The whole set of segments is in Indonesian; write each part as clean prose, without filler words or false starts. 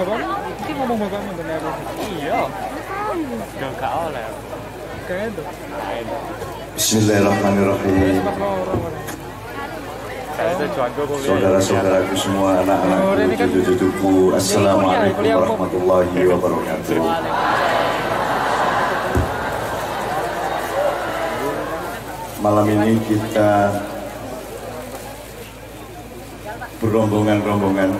bapak, ini ngomong bapakmu benar. Iya. Gak oleh. Kayak itu. Bismillahirrahmanirrahim. Saudara-saudaraku semua, anak-anakku, cucu-cucuku, Assalamualaikum warahmatullahi wabarakatuh. Malam ini kita berombongan-rombongan,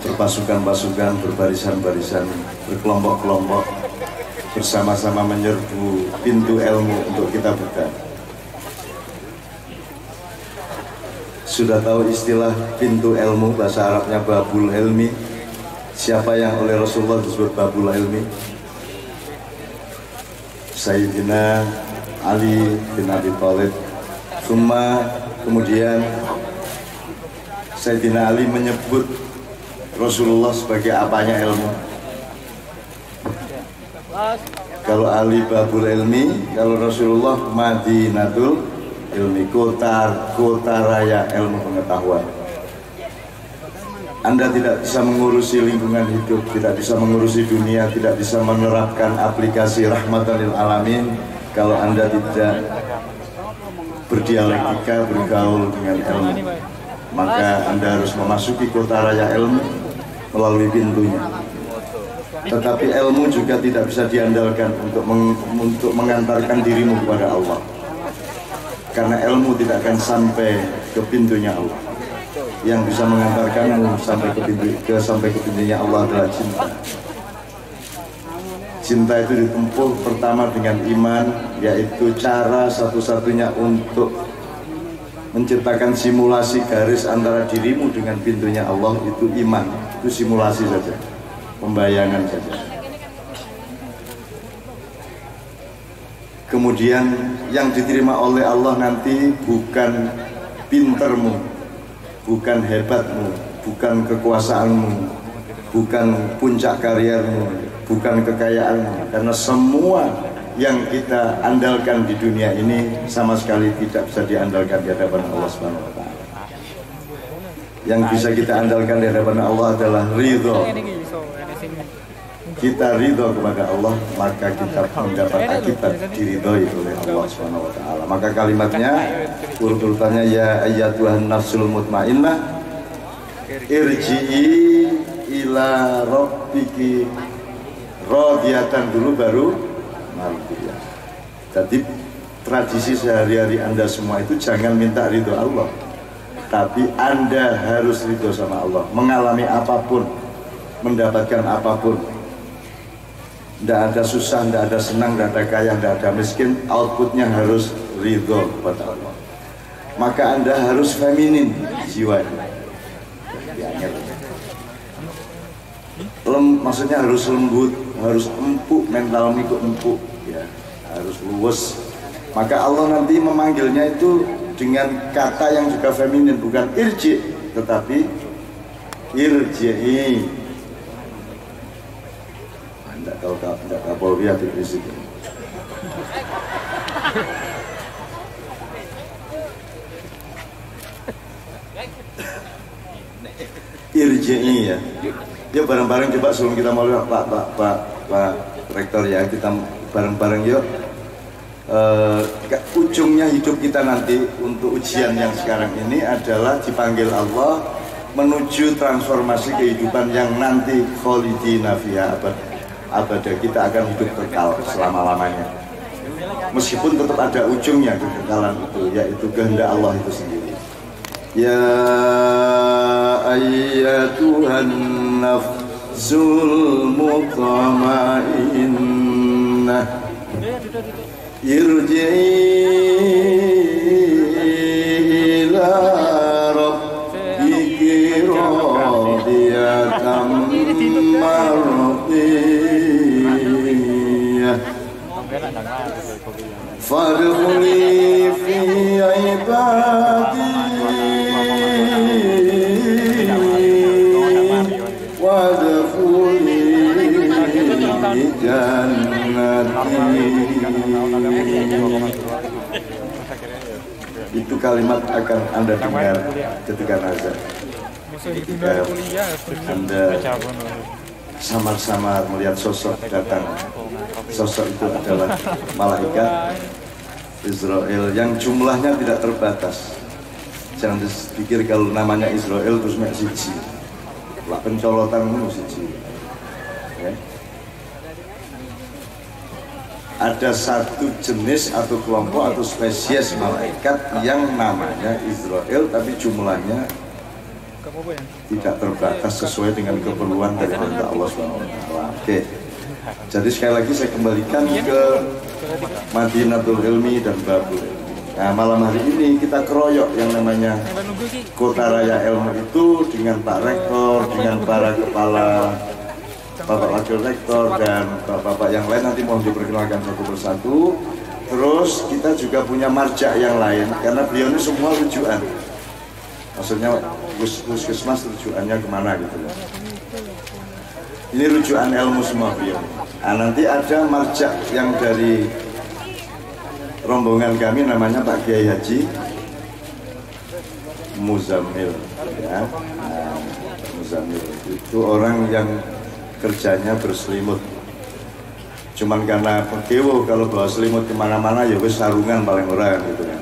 berpasukan-pasukan, berbarisan-barisan, berkelompok-kelompok, bersama-sama menyerbu pintu ilmu untuk kita buka. Sudah tahu istilah pintu ilmu, bahasa Arabnya Babul Ilmi. Siapa yang oleh Rasulullah disebut Babul Ilmi? Sayyidina Ali bin Abi Thalib. Kemudian Sayyidina Ali menyebut Rasulullah sebagai apanya ilmu. Kalau Ali Babul Ilmi, kalau Rasulullah Madinatul Ilmi, kota raya ilmu pengetahuan. Anda tidak bisa mengurusi lingkungan hidup, tidak bisa mengurusi dunia, tidak bisa menerapkan aplikasi rahmatan lil alamin kalau Anda tidak berdialektika, bergaul dengan ilmu. Maka Anda harus memasuki kota raya ilmu melalui pintunya. Tetapi ilmu juga tidak bisa diandalkan untuk mengantarkan dirimu kepada Allah. Karena ilmu tidak akan sampai ke pintunya Allah. Yang bisa mengantarkanmu sampai ke pintunya Allah adalah cinta. Cinta itu ditempuh pertama dengan iman, yaitu cara satu-satunya untuk menciptakan simulasi garis antara dirimu dengan pintunya Allah itu iman. Itu simulasi saja, pembayangan saja. Kemudian yang diterima oleh Allah nanti bukan pintermu, bukan hebatmu, bukan kekuasaanmu, bukan puncak karirmu, bukan kekayaanmu. Karena semua yang kita andalkan di dunia ini sama sekali tidak bisa diandalkan di hadapan Allah Subhanahu wa taala. Yang bisa kita andalkan di hadapan Allah adalah ridho. Kita ridho kepada Allah, maka kita mendapat akibat diridhoi oleh Allah Subhanahu wa taala. Maka kalimatnya urut-urutannya ya ayyatuhan nafsul mutmainnah irji'i ila rabbiki radiyatan dulu baru mardiyah. Jadi tradisi sehari-hari Anda semua itu jangan minta ridho Allah, tapi Anda harus ridho sama Allah. Mengalami apapun, mendapatkan apapun, tidak ada susah, tidak ada senang, tidak ada kaya, tidak ada miskin, outputnya harus ridho kepada Allah. Maka Anda harus feminin jiwanya. Maksudnya harus lembut, harus empuk, mentalmu itu empuk, ya, harus luwes. Maka Allah nanti memanggilnya itu dengan kata yang juga feminin, bukan irji, tetapi irji'i. Tidak Kapolri hati presiden. Irji'i ya. Ya bareng-bareng coba sebelum kita mulai Pak Rektor ya, kita bareng-bareng yuk. Ujungnya hidup kita nanti untuk ujian yang sekarang ini adalah dipanggil Allah menuju transformasi kehidupan yang nanti kholidina fiha abada. Kita akan hidup kekal selama-lamanya. Meskipun tetap ada ujungnya kekekalan itu, yaitu kehendak Allah itu sendiri. Ya ayyatuhan nafsul mutmainnah irji'i ila rabbiki radiyatan mardiyah fadkhuli fi ibadi wadkhuli jannati. Itu kalimat akan Anda dengar ketika nazar. Ketika Anda samar-samar melihat sosok datang, sosok itu adalah malaikat Israel yang jumlahnya tidak terbatas. Jangan dipikir kalau namanya Israel terus mek siji. Lah pencolotan itu siji. Ya. Ada satu jenis atau kelompok atau spesies malaikat yang namanya Israel, tapi jumlahnya tidak terbatas sesuai dengan keperluan dari Allah SWT. Oke. Jadi sekali lagi saya kembalikan ke Madinatul Ilmi dan Babul Ilmi. Nah, malam hari ini kita keroyok yang namanya Kota Raya Ilmu itu dengan Pak Rektor, dengan para kepala, Bapak Wakil Rektor dan Bapak yang lain, nanti mohon diperkenalkan satu persatu. Terus kita juga punya marja yang lain karena beliau ini semua rujukan. Maksudnya puskesmas rujukannya kemana gitu ya. Ini rujukan ilmu semua beliau. Nah, nanti ada marja yang dari rombongan kami namanya Pak Kiai Haji Muzammil ya. Nah, Muzammil itu orang yang kerjanya berselimut. Cuman karena pekewo kalau bawa selimut kemana-mana ya wis sarungan paling orang gitu kan.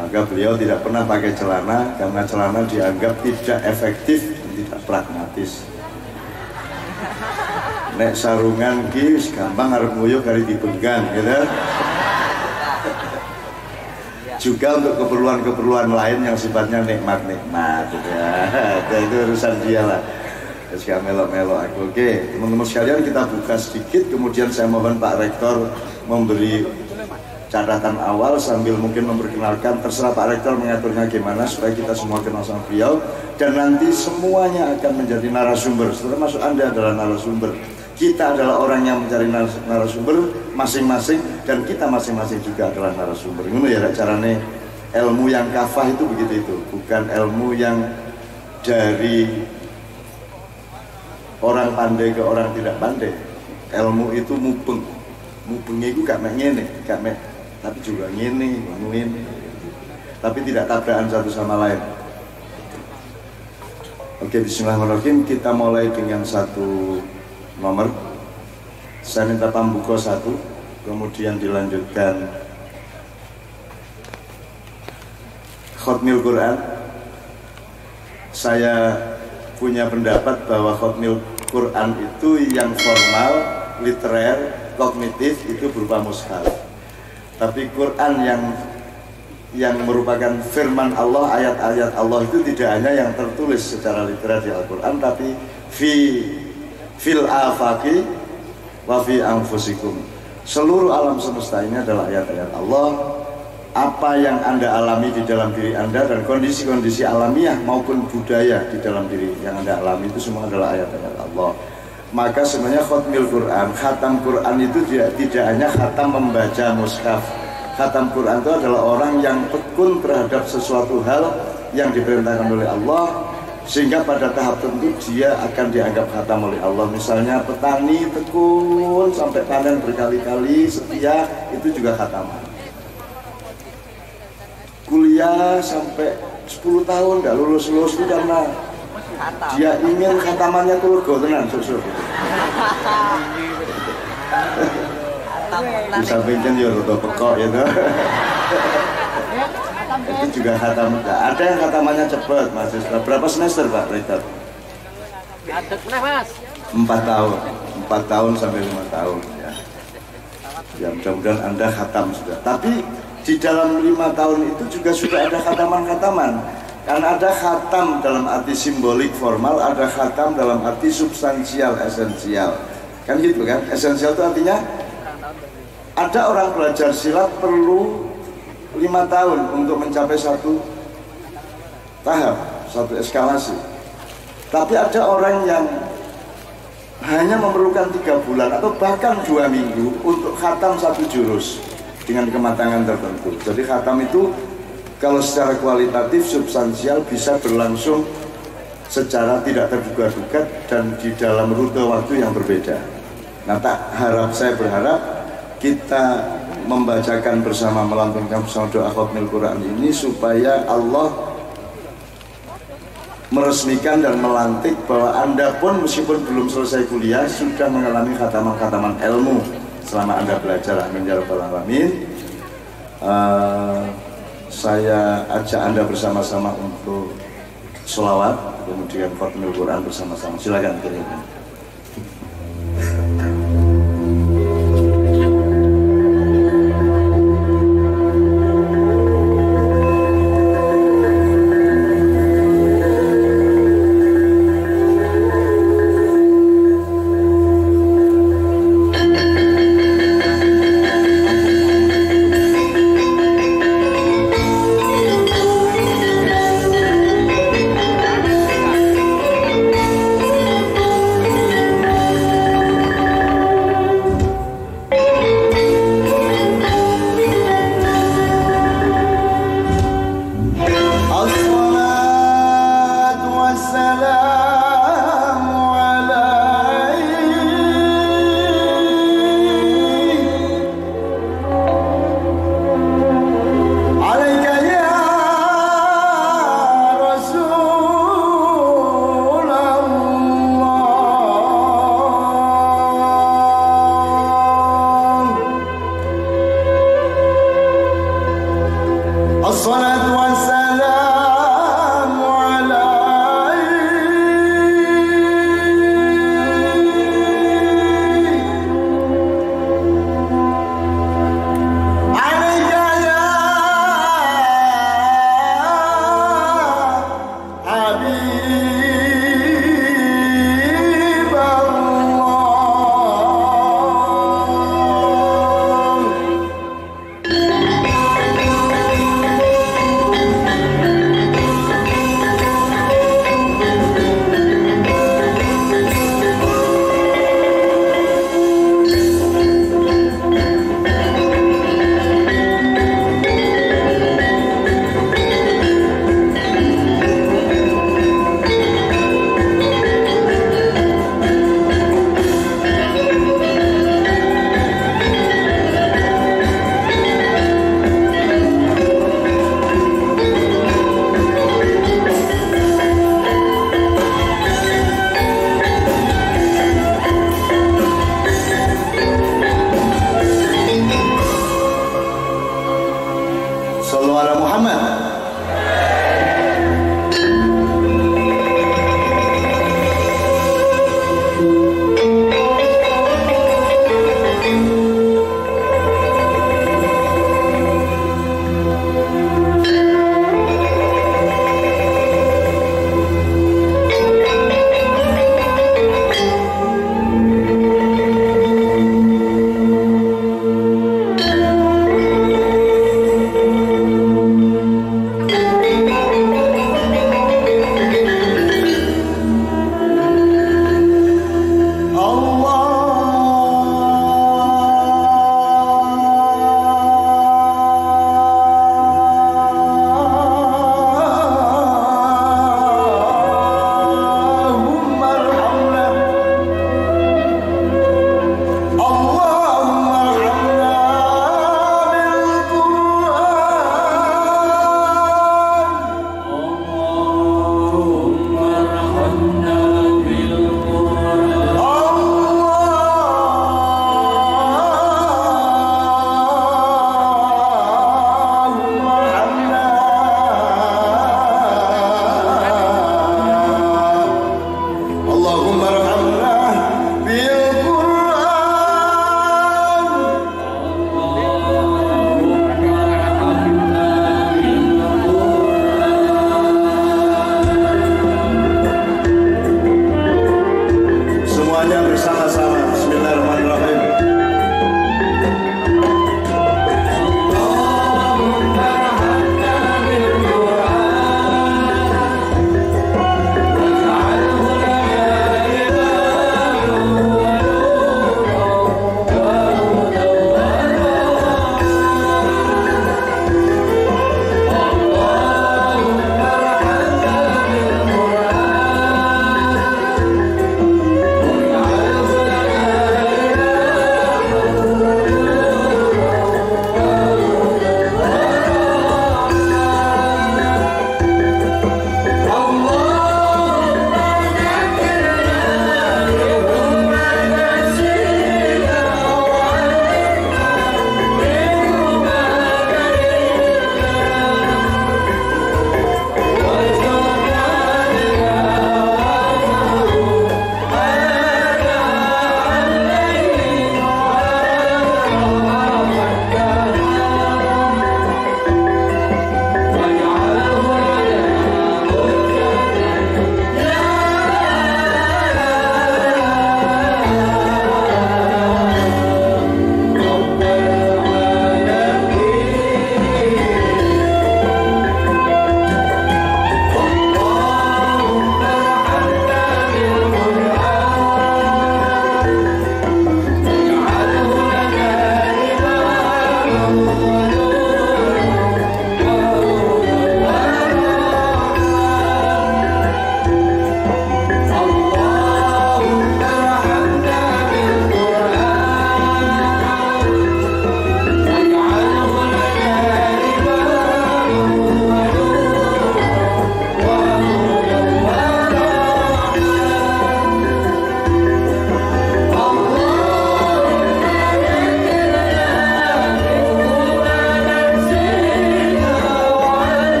Maka beliau tidak pernah pakai celana karena celana dianggap tidak efektif dan tidak pragmatis. Nek sarungan ki gampang arep nguyuh kari dibenggan gitu. Juga untuk keperluan-keperluan lain yang sifatnya nikmat-nikmat gitu ya. Itu urusan dia lah. Sekarang melok-melok aku. Oke, teman-teman sekalian kita buka sedikit, kemudian saya mohon Pak Rektor memberi catatan awal sambil mungkin memperkenalkan, terserah Pak Rektor mengaturnya gimana supaya kita semua kenal sama beliau, dan nanti semuanya akan menjadi narasumber, termasuk Anda adalah narasumber. Kita adalah orang yang mencari narasumber masing-masing, dan kita masing-masing juga adalah narasumber. Ini ya caranya ilmu yang kafah itu begitu itu, bukan ilmu yang dari orang pandai ke orang tidak pandai. Ilmu itu mubeng. Mubengnya itu gak mek ngene, gak mek, tapi juga ngene, ngene. Tapi tidak tabrakan satu sama lain. Oke, bismillahirrahmanirrahim. Kita mulai dengan satu nomor. Saya minta pambuka satu, kemudian dilanjutkan Khatmil Quran. Saya punya pendapat bahwa Khatmil Quran itu yang formal, literer, kognitif itu berupa mushaf. Tapi Quran yang merupakan firman Allah, ayat-ayat Allah itu tidak hanya yang tertulis secara literer di Al-Quran, tapi fil afaqi wa fi anfusikum. Seluruh alam semesta ini adalah ayat-ayat Allah. Apa yang Anda alami di dalam diri Anda dan kondisi-kondisi alamiah maupun budaya di dalam diri yang Anda alami itu semua adalah ayat-ayat Allah. Maka sebenarnya Khatmil Quran, khatam Quran itu tidak hanya khatam membaca mushaf. Khatam Quran itu adalah orang yang tekun terhadap sesuatu hal yang diperintahkan oleh Allah, sehingga pada tahap tertentu dia akan dianggap khatam oleh Allah. Misalnya petani tekun sampai panen berkali-kali setia, itu juga khataman. Kuliah sampai 10 tahun nggak lulus-lulus itu karena dia ingin khatamannya keluarga tenan susu. Di sampingnya ya rodo pekok ya tuh. Itu juga khatam. Ada yang khatamannya cepat, Mas. Berapa semester Pak Rektor? 4 tahun. 4 tahun sampai 5 tahun ya. Ya mudah-mudahan Anda khatam sudah. Tapi di dalam 5 tahun itu juga sudah ada khataman-khataman. Karena ada khatam dalam arti simbolik formal, ada khatam dalam arti substansial, esensial. Kan gitu kan? Esensial itu artinya ada orang belajar silat perlu 5 tahun untuk mencapai satu tahap, satu eskalasi. Tapi ada orang yang hanya memerlukan 3 bulan atau bahkan 2 minggu untuk khatam satu jurus dengan kematangan tertentu. Jadi khatam itu kalau secara kualitatif, substansial bisa berlangsung secara tidak terduga-duga dan di dalam rute waktu yang berbeda. Nah, saya berharap kita membacakan bersama, melantunkan bersama doa khatmil Quran ini supaya Allah meresmikan dan melantik bahwa Anda pun meskipun belum selesai kuliah sudah mengalami khataman-khataman ilmu selama Anda belajar. Amin ya rabbal alamin. Saya ajak Anda bersama-sama untuk sholawat, kemudian khatmil Quran bersama-sama. Silakan kirimkan.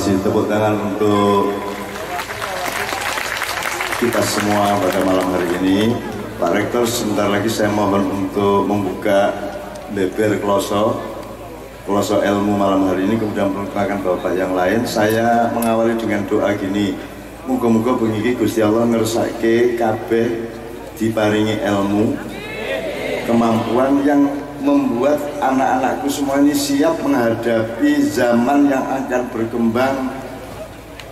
kasih. Tepuk tangan untuk kita semua pada malam hari ini. Pak Rektor, sebentar lagi saya mohon untuk membuka beber kloso ilmu malam hari ini, kemudian memperkenalkan bapak yang lain. Saya mengawali dengan doa gini, muga-muga bengi Gusti Allah ngersake kabeh diparingi ilmu, kemampuan yang membuat anak-anakku semua ini siap menghadapi zaman yang akan berkembang,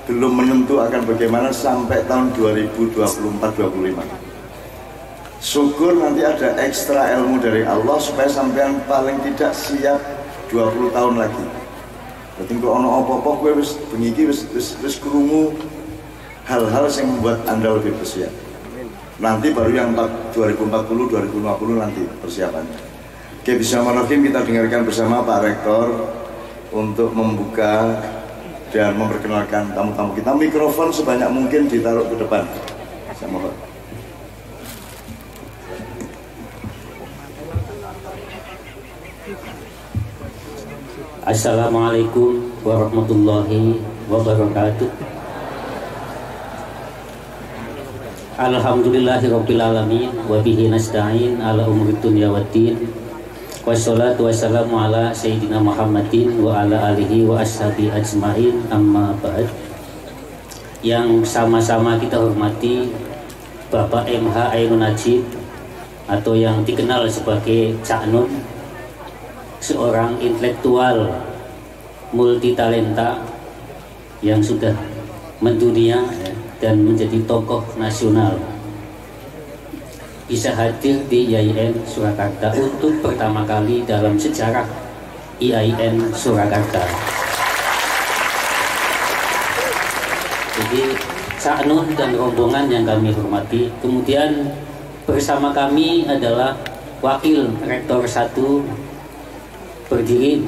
belum menentu akan bagaimana sampai tahun 2024-25. Syukur nanti ada ekstra ilmu dari Allah supaya sampean paling tidak siap 20 tahun lagi. Berarti kalau ono apa-apa gue wis krungu hal-hal yang membuat Anda lebih bersiap. Nanti baru yang 2040, 2050 nanti persiapannya. Oke, bismillahirrahmanirrahim, kita dengarkan bersama Pak Rektor untuk membuka dan memperkenalkan tamu-tamu kita. Mikrofon sebanyak mungkin ditaruh ke depan. Saya mohon. Assalamualaikum warahmatullahi wabarakatuh. Alhamdulillahirabbil alamin wa bihi nasta'in ala umuri dunya waddin. Wassalatu wassalamu ala sayyidina Muhammadin wa ala alihi wa ashabi ajmain, amma ba'd. Yang sama-sama kita hormati Bapak MH Ainun Najib atau yang dikenal sebagai Cak Nun, seorang intelektual multitalenta yang sudah mendunia dan menjadi tokoh nasional, bisa hadir di IAIN Surakarta untuk pertama kali dalam sejarah IAIN Surakarta. Jadi Cak Nun dan rombongan yang kami hormati. Kemudian bersama kami adalah Wakil Rektor 1 berdiri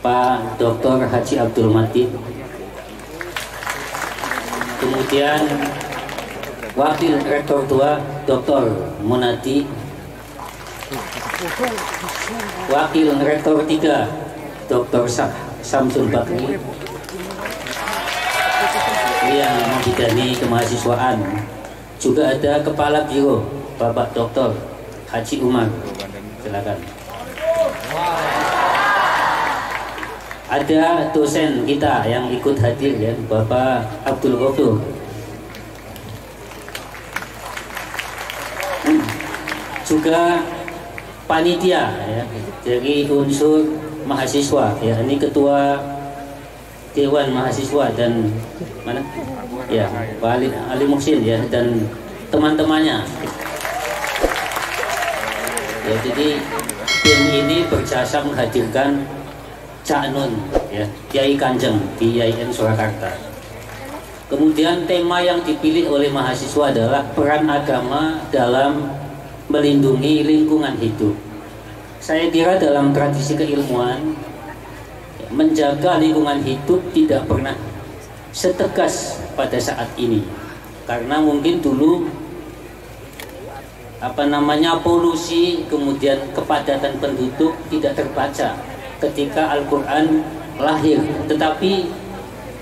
Pak Dr. Haji Abdul Matin. Kemudian Wakil Rektor 2 Dr. Munadi. Wakil Rektor 3 Dr. Samsul Bakri yang membidani kemahasiswaan. Juga ada Kepala Biro Bapak Dr. Haji Umar. Silakan. Ada dosen kita yang ikut hadir ya, Bapak Abdul Ghafur. Juga panitia ya, dari unsur mahasiswa ya, ini ketua Dewan Mahasiswa dan mana ya, Pak Ali Muhsin ya, dan teman-temannya ya. Jadi tim ini berjasa menghadirkan Cak Nun ya, Kiai Kanjeng di IAIN Surakarta. Kemudian tema yang dipilih oleh mahasiswa adalah peran agama dalam melindungi lingkungan hidup. Saya kira dalam tradisi keilmuan, menjaga lingkungan hidup tidak pernah setegas pada saat ini, karena mungkin dulu polusi, kemudian kepadatan penduduk tidak terbaca ketika Al-Quran lahir, tetapi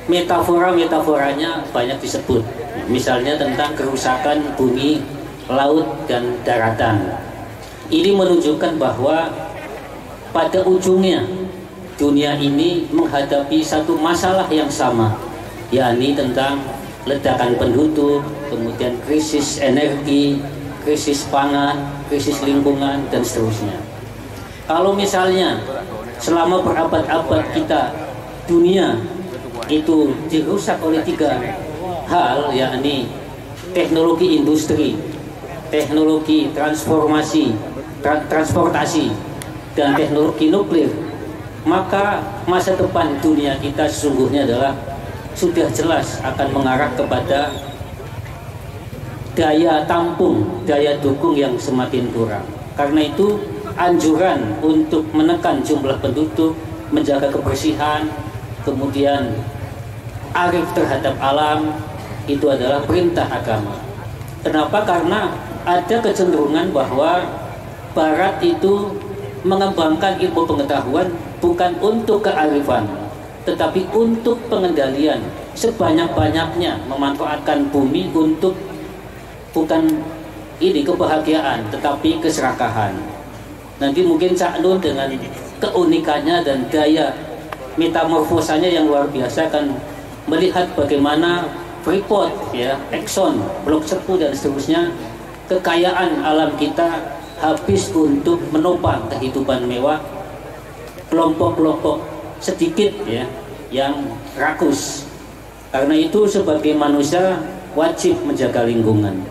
metafora-metaforanya banyak disebut, misalnya tentang kerusakan bumi, laut, dan daratan. Ini menunjukkan bahwa pada ujungnya dunia ini menghadapi satu masalah yang sama, yakni tentang ledakan penduduk, kemudian krisis energi, krisis pangan, krisis lingkungan, dan seterusnya. Kalau misalnya selama berabad-abad kita, dunia itu dirusak oleh 3 hal, yakni teknologi industri, teknologi transportasi, dan teknologi nuklir, maka masa depan dunia kita sesungguhnya adalah sudah jelas akan mengarah kepada daya tampung, daya dukung yang semakin kurang. Karena itu anjuran untuk menekan jumlah penduduk, menjaga kebersihan, kemudian arif terhadap alam, itu adalah perintah agama. Kenapa? Karena ada kecenderungan bahwa Barat itu mengembangkan ilmu pengetahuan bukan untuk kearifan, tetapi untuk pengendalian sebanyak-banyaknya, memanfaatkan bumi untuk bukan ini kebahagiaan tetapi keserakahan. Nanti mungkin Cak Nun dengan keunikannya dan gaya metamorfosanya yang luar biasa akan melihat bagaimana Freeport, ya, Exxon, Blok Cepu dan seterusnya, kekayaan alam kita habis untuk menopang kehidupan mewah kelompok-kelompok sedikit, ya, yang rakus. Karena itu sebagai manusia wajib menjaga lingkungan.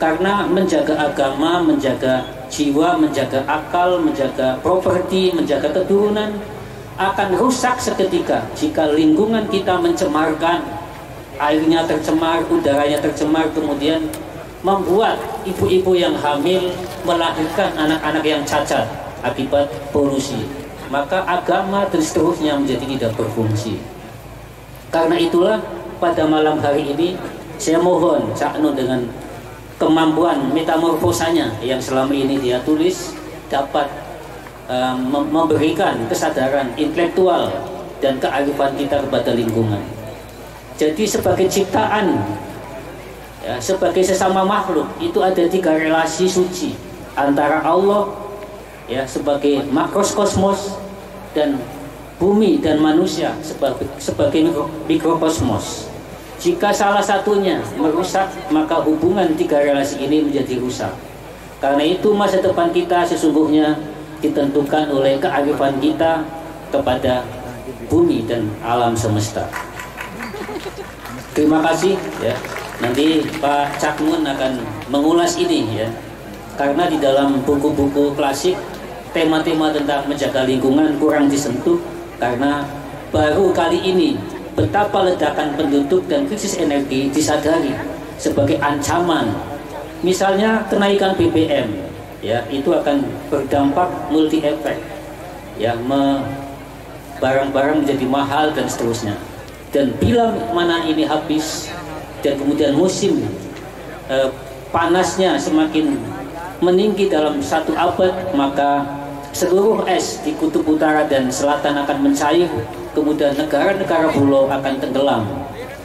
Karena menjaga agama, menjaga jiwa, menjaga akal, menjaga properti, menjaga keturunan akan rusak seketika jika lingkungan kita mencemarkan, airnya tercemar, udaranya tercemar, kemudian membuat ibu-ibu yang hamil melahirkan anak-anak yang cacat akibat polusi. Maka agama dan seterusnya menjadi tidak berfungsi. Karena itulah pada malam hari ini saya mohon Cak Nun dengan kemampuan metamorfosanya yang selama ini dia tulis dapat memberikan kesadaran intelektual dan kearifan kita kepada lingkungan. Jadi sebagai ciptaan, ya, sebagai sesama makhluk itu ada 3 relasi suci antara Allah, ya, sebagai makrokosmos dan bumi dan manusia sebagai mikrokosmos. Jika salah satunya merusak, maka hubungan 3 relasi ini menjadi rusak. Karena itu masa depan kita sesungguhnya ditentukan oleh kearifan kita kepada bumi dan alam semesta. Terima kasih, ya. Nanti Pak Cak Nun akan mengulas ini, ya. Karena di dalam buku-buku klasik tema-tema tentang menjaga lingkungan kurang disentuh, karena baru kali ini betapa ledakan penduduk dan krisis energi disadari sebagai ancaman. Misalnya kenaikan BBM, ya, itu akan berdampak multi efek, ya, barang-barang menjadi mahal dan seterusnya. Dan bila mana ini habis dan kemudian musim panasnya semakin meninggi dalam 1 abad, maka seluruh es di kutub utara dan selatan akan mencair, kemudian negara-negara pulau akan tenggelam,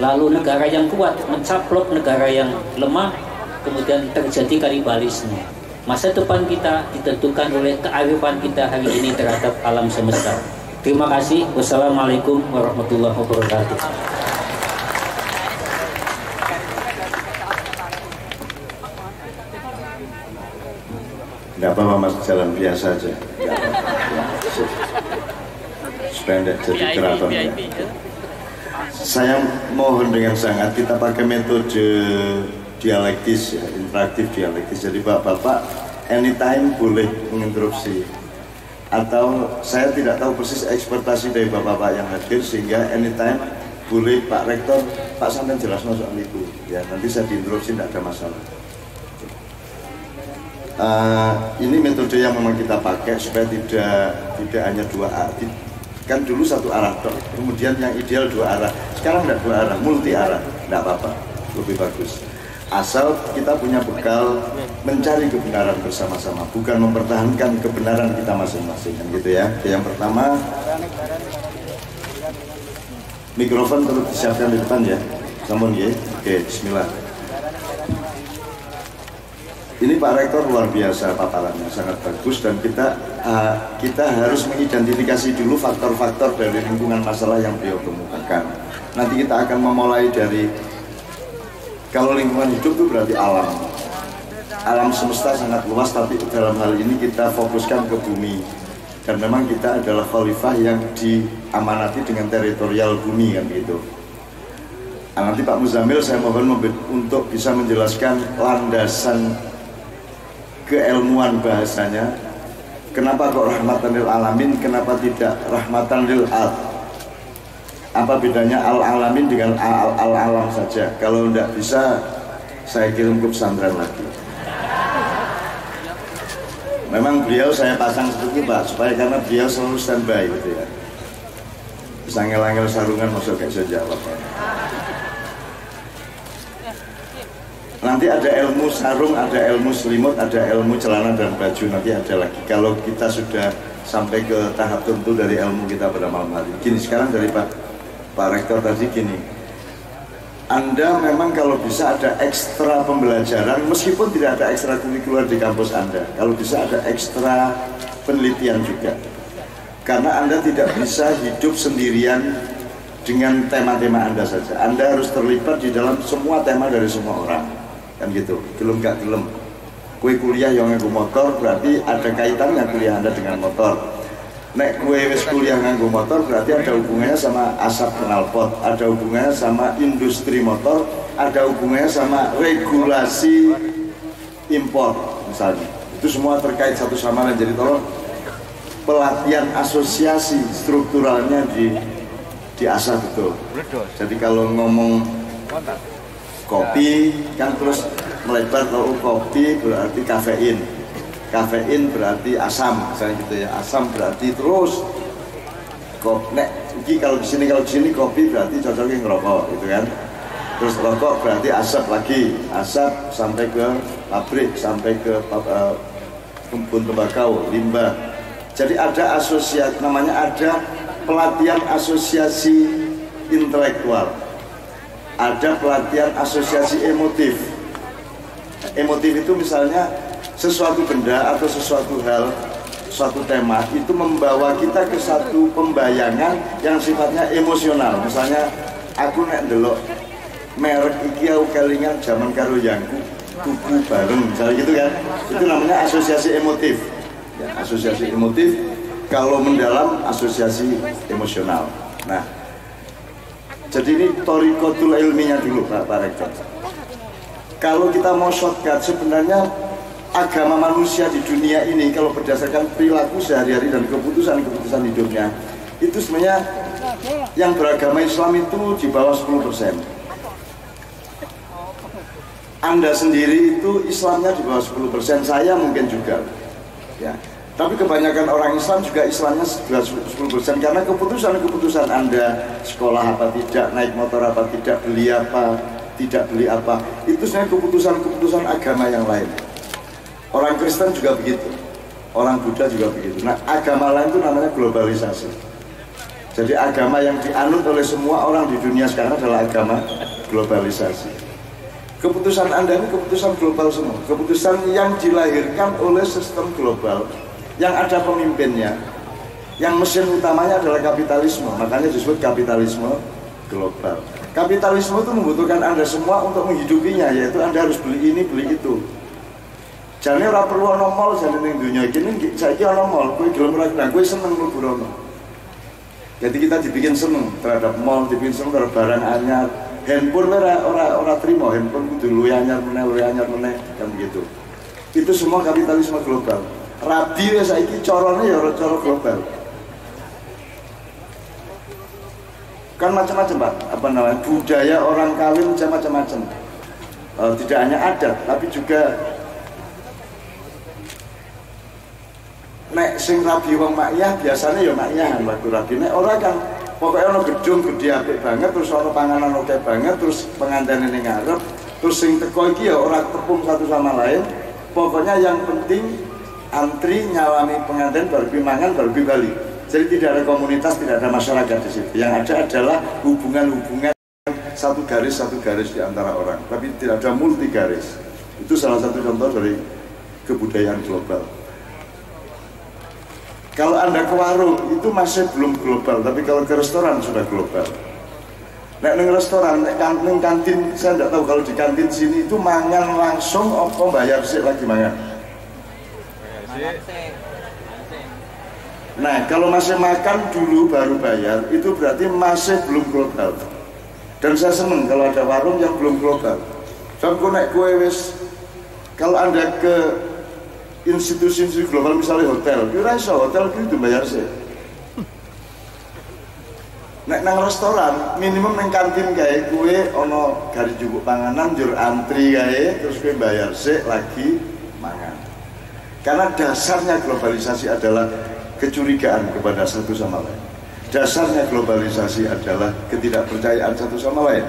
lalu negara yang kuat mencaplok negara yang lemah, kemudian terjadi kanibalisme. Masa depan kita ditentukan oleh kearifan kita hari ini terhadap alam semesta. Terima kasih. Wassalamualaikum warahmatullahi wabarakatuh. Enggak apa-apa Mas, jalan biasa aja. Supaya tidak jadi keraton. Ya. Saya mohon dengan sangat kita pakai metode dialektis, ya, interaktif dialektis. Jadi Bapak anytime boleh menginterupsi. Atau saya tidak tahu persis ekspektasi dari bapak-bapak yang hadir, sehingga anytime boleh Pak Rektor, Pak sampean jelas soal itu, ya, nanti saya diinterupsi, tidak ada masalah. Ini metode yang memang kita pakai supaya tidak hanya 2 arah. Kan dulu 1 arah, kemudian yang ideal 2 arah. Sekarang tidak 2 arah, multi arah, tidak apa-apa, lebih bagus. Asal kita punya bekal mencari kebenaran bersama-sama, bukan mempertahankan kebenaran kita masing-masing, kan gitu ya. Yang pertama, mikrofon terus disiapkan di depan, ya. Sampun ya. Oke, bismillah. Ini Pak Rektor luar biasa paparannya, sangat bagus, dan kita harus mengidentifikasi dulu faktor-faktor dari lingkungan masalah yang beliau kemukakan. Nanti kita akan memulai dari, kalau lingkungan hidup itu berarti alam. Alam semesta sangat luas, tapi dalam hal ini kita fokuskan ke bumi. Dan memang kita adalah khalifah yang diamanati dengan teritorial bumi, kan gitu. Nah, nanti Pak Muzamil saya mohon untuk bisa menjelaskan landasan keilmuan bahasanya. Kenapa kok rahmatan lil alamin, kenapa tidak rahmatan lil al? Apa bedanya al-alamin dengan al-alam saja? Kalau tidak bisa, saya kirim ke pesantren lagi. Memang beliau saya pasang seperti itu Pak, supaya karena beliau selalu standby gitu ya. Bisa ngel-ngel sarungan masuk kayak saya jawab. Nanti ada ilmu sarung, ada ilmu selimut, ada ilmu celana dan baju, nanti ada lagi. Kalau kita sudah sampai ke tahap tertentu dari ilmu kita pada malam hari. Gini, sekarang dari Pak Pak Rektor tadi gini, Anda memang kalau bisa ada ekstra pembelajaran, meskipun tidak ada ekstra kurikuler di kampus Anda, kalau bisa ada ekstra penelitian juga, karena Anda tidak bisa hidup sendirian dengan tema-tema Anda saja. Anda harus terlibat di dalam semua tema dari semua orang, kan gitu. Gelem gak gelem, kue kuliah yang nganggo motor berarti ada kaitannya kuliah Anda dengan motor. Nek kue wis kuliah nganggo motor berarti ada hubungannya sama asap knalpot, ada hubungannya sama industri motor, ada hubungannya sama regulasi impor misalnya. Itu semua terkait satu sama lain. Jadi tolong pelatihan asosiasi strukturalnya diasah betul. Jadi kalau ngomong kopi kan terus melebar, kalau kopi berarti kafein, kafein berarti asam, misalnya gitu ya. Asam berarti terus nek kalau di sini kopi berarti cocoknya ngerokok gitu kan. Terus rokok berarti asap lagi, asap sampai ke pabrik, sampai ke kebun tembakau, limbah. Jadi ada asosiasi, namanya ada pelatihan asosiasi intelektual, ada pelatihan asosiasi emotif. Emotif itu misalnya sesuatu benda atau sesuatu hal, suatu tema itu membawa kita ke satu pembayangan yang sifatnya emosional. Misalnya aku nek ndelok merek iki aku kelingan zaman karo yangku tuku bareng, misalnya gitu kan. Itu namanya asosiasi emotif. Ya, asosiasi emotif. Kalau mendalam asosiasi emosional. Nah, jadi ini thoriqatul ilminya dulu Pak Rektor. Kalau kita mau shortcut, sebenarnya agama manusia di dunia ini kalau berdasarkan perilaku sehari-hari dan keputusan-keputusan hidupnya, itu sebenarnya yang beragama Islam itu di bawah 10%. Anda sendiri itu Islamnya di bawah 10%, saya mungkin juga. Ya. Tapi kebanyakan orang Islam juga Islamnya 10%, karena keputusan-keputusan Anda, sekolah apa tidak, naik motor apa tidak, beli apa, tidak beli apa, itu sebenarnya keputusan-keputusan agama yang lain. Orang Kristen juga begitu, orang Buddha juga begitu. Nah, agama lain itu namanya globalisasi. Jadi agama yang dianut oleh semua orang di dunia sekarang adalah agama globalisasi. Keputusan Anda ini keputusan global semua, keputusan yang dilahirkan oleh sistem global, yang ada pemimpinnya, yang mesin utamanya adalah kapitalisme, makanya disebut kapitalisme global. Kapitalisme itu membutuhkan Anda semua untuk menghidupinya, yaitu Anda harus beli ini, beli itu. Jane ora perlu ana mall jane ning donya iki, saiki ana mall, kowe gelem ora gelem kowe seneng mlebu rono. Jadi kita dibikin seneng terhadap mall, dibikin seneng terhadap barang anyar. Handphone ora terima, handphone kudu luwih anyar meneh kan begitu. Itu semua kapitalisme global. Rabi ya saiki carane ya cara global. Kan macam-macam Pak, apa namanya, budaya orang kawin macam-macam. Tidak hanya adat, tapi juga nek sing rabi wong makyah biasanya ya makyahan waktu rabi. Nek ora kan pokoknya ono gedung gede apik banget, terus ono panganan oke banget, terus pengantene ning ngarep, terus sing teko iki ya ora tepung satu sama lain. Pokoknya yang penting antri nyalami pengantin baru mangan baru balik. Jadi tidak ada komunitas, tidak ada masyarakat di situ. Yang ada adalah hubungan-hubungan satu garis di antara orang, tapi tidak ada multi garis. Itu salah satu contoh dari kebudayaan global. Kalau Anda ke warung itu masih belum global, tapi kalau ke restoran sudah global. Nek neng restoran, nek kantin, saya tidak tahu kalau di kantin sini itu mangan langsung, apa bayar sih lagi mangan. Nah, kalau masih makan dulu baru bayar, itu berarti masih belum global. Dan saya senang kalau ada warung yang belum global. Contoh naik kue wis, kalau Anda ke institusi global misalnya hotel, kira iso hotel itu bayar sih. Nek nang restoran minimum nang kantin kayak kue ono garis jupuk panganan jur antri kayak terus kue bayar sih lagi mangan. Karena dasarnya globalisasi adalah kecurigaan kepada satu sama lain. Dasarnya globalisasi adalah ketidakpercayaan satu sama lain.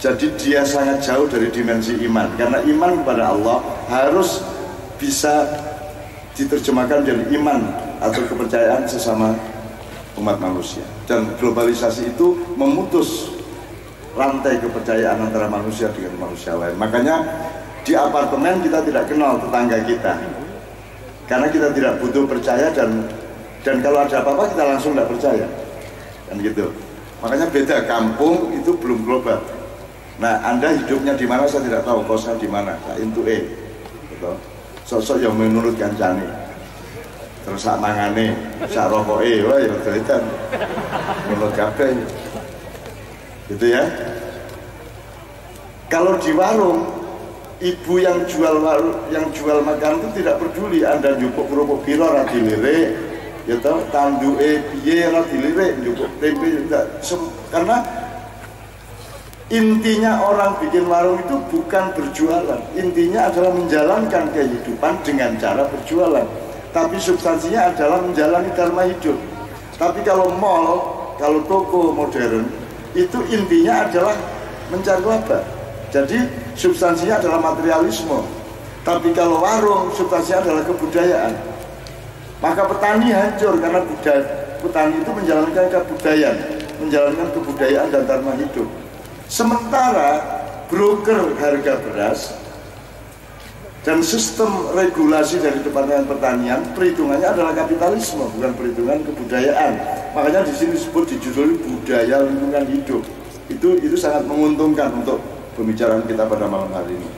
Jadi dia sangat jauh dari dimensi iman, karena iman kepada Allah harus bisa diterjemahkan dari iman atau kepercayaan sesama umat manusia. Dan globalisasi itu memutus rantai kepercayaan antara manusia dengan manusia lain. Makanya di apartemen kita tidak kenal tetangga kita, karena kita tidak butuh percaya, dan kalau ada apa-apa kita langsung tidak percaya, kan gitu. Makanya beda, kampung itu belum global. Nah, Anda hidupnya di mana saya tidak tahu, kosan di mana, tak intuke, gitu. Sosok yang menurut kancane, terus sak mangane, sak rokoke, wah ya kelihatan menurut kabeh, gitu ya. Kalau di warung, ibu yang jual makan itu tidak peduli Anda njupuk kerupuk piro ora dilirik, ya toh, tanduke piye ora dilirik, njupuk tempe tidak, karena intinya orang bikin warung itu bukan berjualan, intinya adalah menjalankan kehidupan dengan cara berjualan, tapi substansinya adalah menjalani dharma hidup. Tapi kalau mall, kalau toko modern, itu intinya adalah mencari laba, jadi substansinya adalah materialisme. Tapi kalau warung, substansinya adalah kebudayaan. Maka petani hancur karena petani itu menjalankan kebudayaan, menjalankan kebudayaan dan dharma hidup. Sementara broker harga beras dan sistem regulasi dari Departemen Pertanian perhitungannya adalah kapitalisme, bukan perhitungan kebudayaan. Makanya di sini disebut, dijuduli budaya lingkungan hidup. Itu sangat menguntungkan untuk pembicaraan kita pada malam hari ini.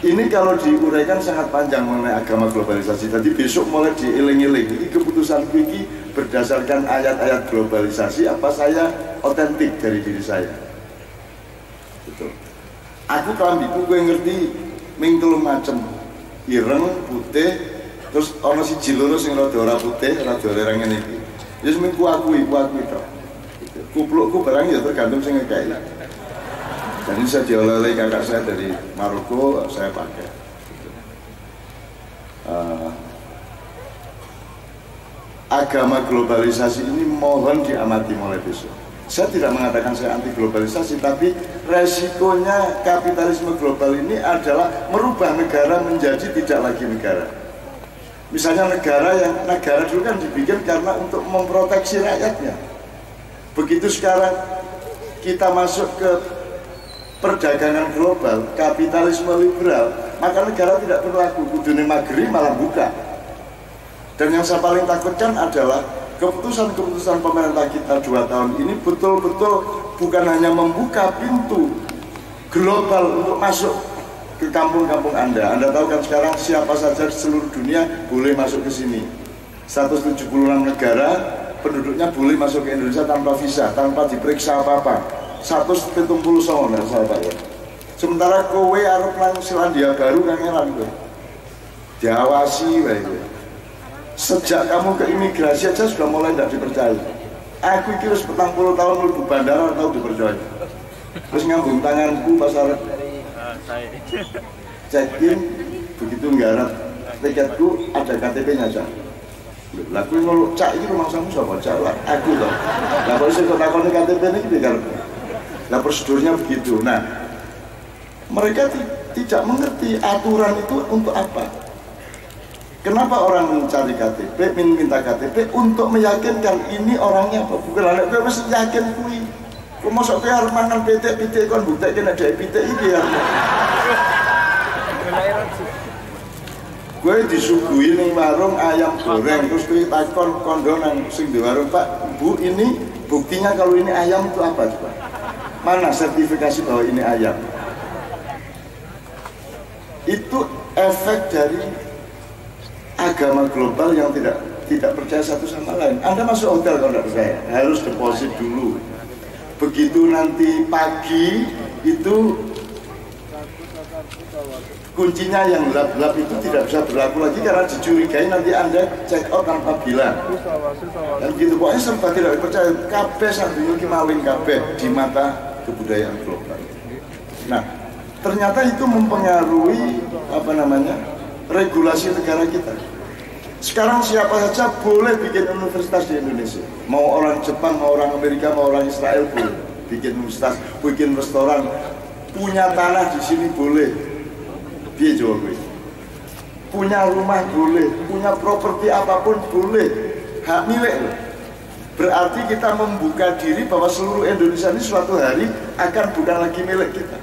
Ini kalau diuraikan sangat panjang mengenai agama globalisasi. Tadi besok mulai dieling-eling. Ini keputusan ini berdasarkan ayat-ayat globalisasi apa saya otentik dari diri saya. Gitu. Aku kelambiku gue ngerti ming telung macem, ireng, putih, terus ono siji loro sing rada ora putih, rada ora ngene iki. Ya seming ku akui tok. Kuplukku barang ya tergantung sing ngekeki. Dan ini saya dioleh kakak saya dari Maroko, saya pakai. Agama globalisasi ini mohon diamati mulai besok. Saya tidak mengatakan saya anti globalisasi, tapi resikonya kapitalisme global ini adalah merubah negara menjadi tidak lagi negara. Misalnya negara dulu kan dibikin karena untuk memproteksi rakyatnya. Begitu sekarang kita masuk ke perdagangan global, kapitalisme liberal, maka negara tidak berlaku, kudune mageri malah buka. Dan yang saya paling takutkan adalah keputusan-keputusan pemerintah kita 2 tahun ini betul-betul bukan hanya membuka pintu global untuk masuk ke kampung-kampung Anda. Anda tahu kan sekarang siapa saja di seluruh dunia boleh masuk ke sini. 176 negara penduduknya boleh masuk ke Indonesia tanpa visa, tanpa diperiksa apa-apa. 170 sono sahabat ya. Sementara kowe arep nang Selandia Baru kangelan kowe. Diawasi wae kowe. Sejak kamu ke imigrasi aja sudah mulai tidak dipercaya. Aku iki wis 40 tahun mlebu bandara tahu dipercaya. Terus ngambung tanganku pas arep check-in, begitu nggarap tiketku ada KTP-nya aja. Lah kuwi ngono cak iki rumah samu sapa cak lah aku to. Lah kok iso takoni KTP niki piye karep. Nah prosedurnya begitu. Nah mereka tidak mengerti aturan itu untuk apa. Kenapa orang mencari KTP, minta KTP untuk meyakinkan ini orangnya apa? Bukan anak gue mesti yakin kui. Kau masuk ke arep mangan pitik kon buktekke nek dhek pitik iki ya. Gue disuguhi ning warung ayam goreng terus kuwi takon kondo nang sing di warung, Pak, Bu, ini buktinya kalau ini ayam itu apa coba? Mana sertifikasi bahwa ini ayam? Itu efek dari agama global yang tidak percaya satu sama lain. Anda masuk hotel kalau tidak percaya, harus deposit dulu. Begitu nanti pagi itu kuncinya yang lap-lap itu tidak bisa berlaku lagi karena dicurigai nanti Anda check out tanpa bilang. Dan gitu pokoknya serba tidak percaya. Kabeh sambil maling kabeh di mata kebudayaan global. Nah, ternyata itu mempengaruhi regulasi negara kita. Sekarang siapa saja boleh bikin universitas di Indonesia. Mau orang Jepang, mau orang Amerika, mau orang Israel boleh bikin universitas, bikin restoran, punya tanah di sini boleh. Piye jawab gue? Punya rumah boleh, punya properti apapun boleh, hak milik loh. Berarti kita membuka diri bahwa seluruh Indonesia ini suatu hari akan bukan lagi milik kita.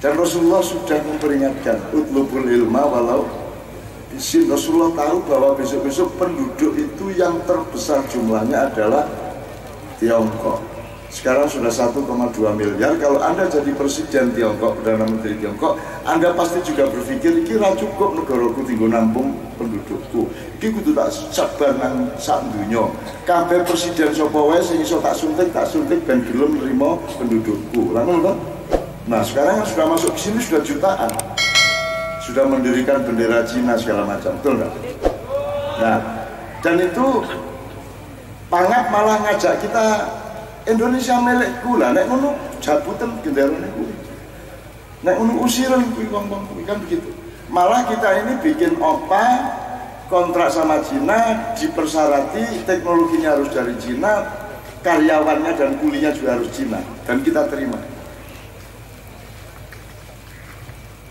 Dan Rasulullah sudah memperingatkan, utlubul ilma walau bisin. Rasulullah tahu bahwa besok-besok penduduk itu yang terbesar jumlahnya adalah Tiongkok. Sekarang sudah 1,2 miliar. Kalau Anda jadi presiden Tiongkok, Perdana Menteri Tiongkok, Anda pasti juga berpikir, kira cukup negaraku tinggal nampung pendudukku. Iki kudu tak sabar nang sak donya. Kabeh presiden sapa wae sing iso tak suntik ben gelem nrimo pendudukku. Lah ngono to? Nah, sekarang yang sudah masuk ke sini sudah jutaan. Sudah mendirikan bendera Cina segala macam, betul nggak? Nah, dan itu Pangap malah ngajak kita Indonesia milikku lah, nek ngono jabutan genderane kuwi. Nek ngono usiran kuwi wong-wong kuwi kan begitu. Malah kita ini bikin OPA kontrak sama Cina, dipersyarati teknologinya harus dari Cina, karyawannya dan kulinya juga harus Cina, dan kita terima.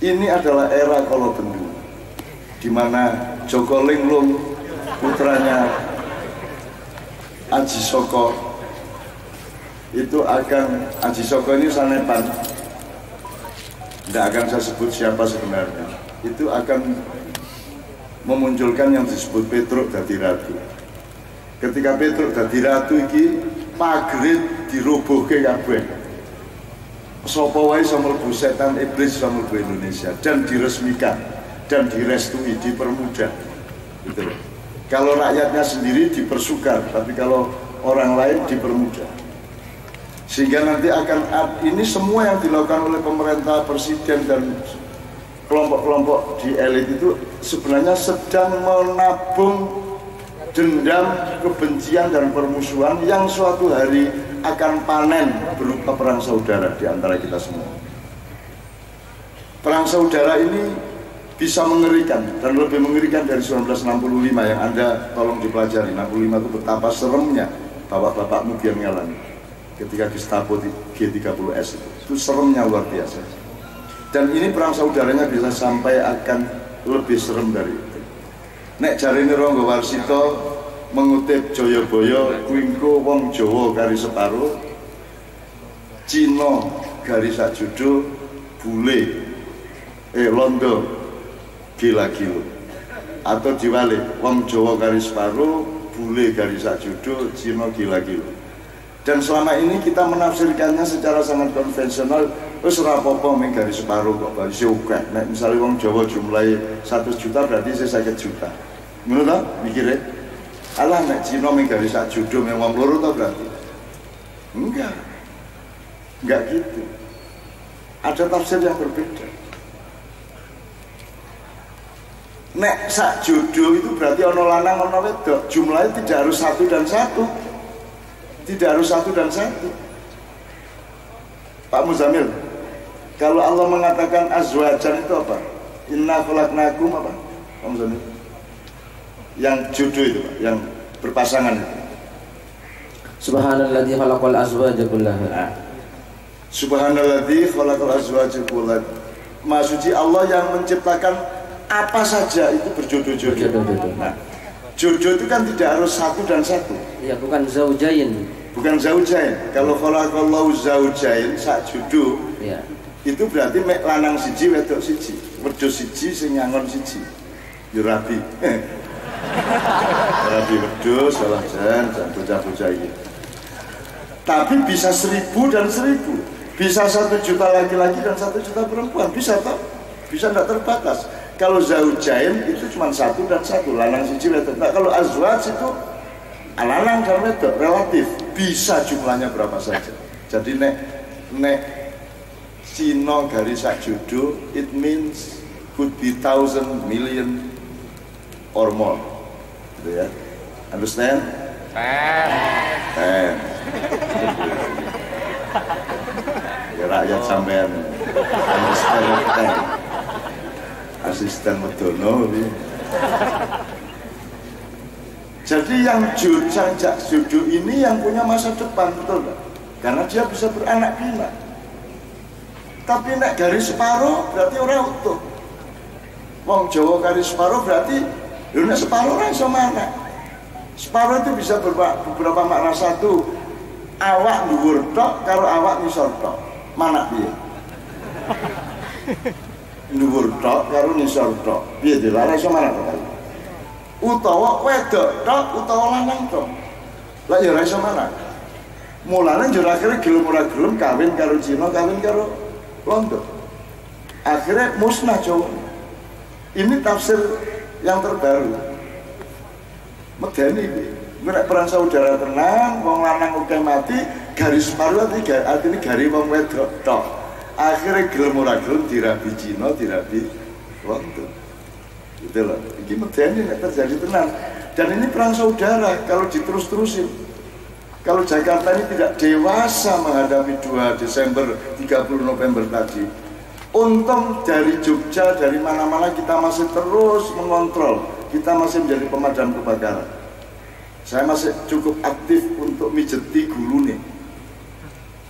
Ini adalah era Kolobendu, di mana Joko Linglung putranya Aji Soko itu akan, Aji Soko ini sanepan, tidak akan saya sebut siapa sebenarnya, itu akan memunculkan yang disebut Petruk Dadi Ratu. Ketika Petruk Dadi Ratu iki pagrit dirobohke kabeh. Sapa wae iso mlebu setan iblis iso mlebu Indonesia dan diresmikan dan direstui, dipermudah. Gitu loh. Kalau rakyatnya sendiri dipersukar, tapi kalau orang lain dipermudah. Sehingga nanti akan ini semua yang dilakukan oleh pemerintah, presiden dan kelompok-kelompok di elit itu sebenarnya sedang menabung dendam, kebencian dan permusuhan yang suatu hari akan panen berupa perang saudara di antara kita semua. Perang saudara ini bisa mengerikan dan lebih mengerikan dari 1965 yang Anda tolong dipelajari. 65 itu betapa seremnya bapak-bapakmu biar ngalami ketika Gestapo di G30S itu seremnya luar biasa. Dan ini perang saudaranya bisa sampai akan lebih serem dari itu. Nek jarine Rangga Warsita mengutip Jayabaya, kuingko wong Jawa kari separo, Cina garis sak judo, bule londo gila-gila. Atau diwalik, wong Jawa kari separo, bule garis sak judo, Cina gila-gila. Dan selama ini kita menafsirkannya secara sangat konvensional, wis ora apa-apa mung garis separo kok garis akeh. Nek misale wong Jawa jumlahe 100 juta berarti 50 juta. Ngono ta mikire? Alah nek Cina mung garis sak judo mung wong loro ta berarti. Enggak gitu. Ada tafsir yang berbeda. Nek sak judo itu berarti ono lanang ono wedok. Jumlahnya tidak harus 1 dan 1. Tidak harus 1 dan 1. Pak Muzamil, kalau Allah mengatakan azwajan itu apa? Inna khalaqnakum apa? Pak Muzamil, yang jodoh itu Pak, yang berpasangan itu. Subhanalladzi khalaqal azwaja kullaha. Subhanalladzi khalaqal azwaja kullaha. Maha suci Allah yang menciptakan apa saja itu berjodoh-jodoh. Nah, jodoh itu kan tidak harus 1 dan 1. Ya, bukan zaujain. Bukan zaujain. Kalau khalaqallahu zaujain sak jodoh, ya, itu berarti mek lanang siji wedok siji, wedhus siji sing nyangon siji. Ya rabi. Rabi wedhus salah jan bocah-bocah iki. Tapi bisa 1000 dan 1000. Bisa 1 juta laki-laki dan 1 juta perempuan. Bisa toh? Bisa tidak terbatas. Kalau zaujain itu cuma 1 dan 1, lanang siji wedok. Nah, kalau azwaj itu lanang dan wedok relatif bisa jumlahnya berapa saja. Jadi nek Cina garis sak judo, it means could be 1,000, million or more. Gitu ya. Understand? Ya rakyat sampean understand. Asisten Medono. Jadi yang jodoh ini yang punya masa depan, betul nggak? Karena dia bisa beranak pinak. Tapi nek garis separuh berarti orang utuh. Wong Jawa garis separuh berarti nek separuh orang sama anak. Separuh itu bisa beberapa makna. Satu, awak dhuwur tok karo awak ngisor tok. Mana piye? Dhuwur tok karo ngisor tok. Piye to? Ora iso mana to? Utawa wedok tok utawa lanang tok. Lah ya ora iso mana. Mulane njur akhire gelem ora gelem kawin karo Cina, kawin karo Londo. Akhirnya musnah cowok. Ini tafsir yang terbaru. Medeni nek perang saudara tenang, wong lanang oke mati, garis paru artinya garis wong wedok tok. Akhirnya gelem ora gelem dirabi Cina, dirabi Londo. Gitu loh. Ini medeni nek terjadi tenang. Dan ini perang saudara kalau diterus-terusin. Kalau Jakarta ini tidak dewasa menghadapi 2 Desember, 30 November tadi. Untung dari Jogja, dari mana-mana kita masih terus mengontrol. Kita masih menjadi pemadam kebakaran. Saya masih cukup aktif untuk mijeti gulune,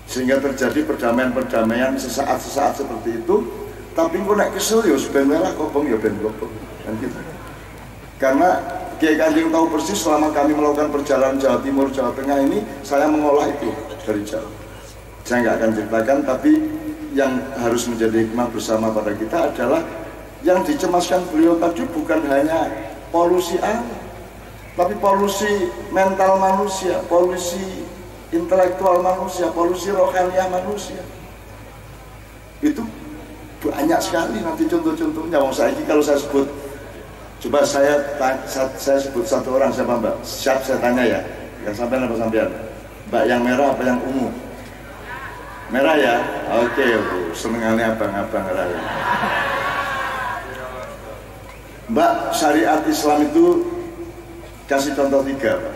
sehingga terjadi perdamaian-perdamaian sesaat-sesaat seperti itu. Tapi kok nek kesel ya ben lah kopong ya ben kopong kan gitu. Karena Kiai Kanjeng tahu persis selama kami melakukan perjalanan Jawa Timur, Jawa Tengah ini, saya mengolah itu dari jauh. Saya nggak akan ceritakan, tapi yang harus menjadi hikmah bersama pada kita adalah yang dicemaskan beliau tadi bukan hanya polusi air, tapi polusi mental manusia, polusi intelektual manusia, polusi rohaniah manusia. Itu banyak sekali nanti contoh-contohnya. Wong saiki kalau saya sebut, coba saya sebut satu orang, siapa Mbak? Siap saya tanya ya, yang sampean apa sampean? Mbak yang merah apa yang ungu? Merah ya? Oke, senengannya abang-abang merah. Mbak, syariat Islam itu kasih contoh 3, Pak.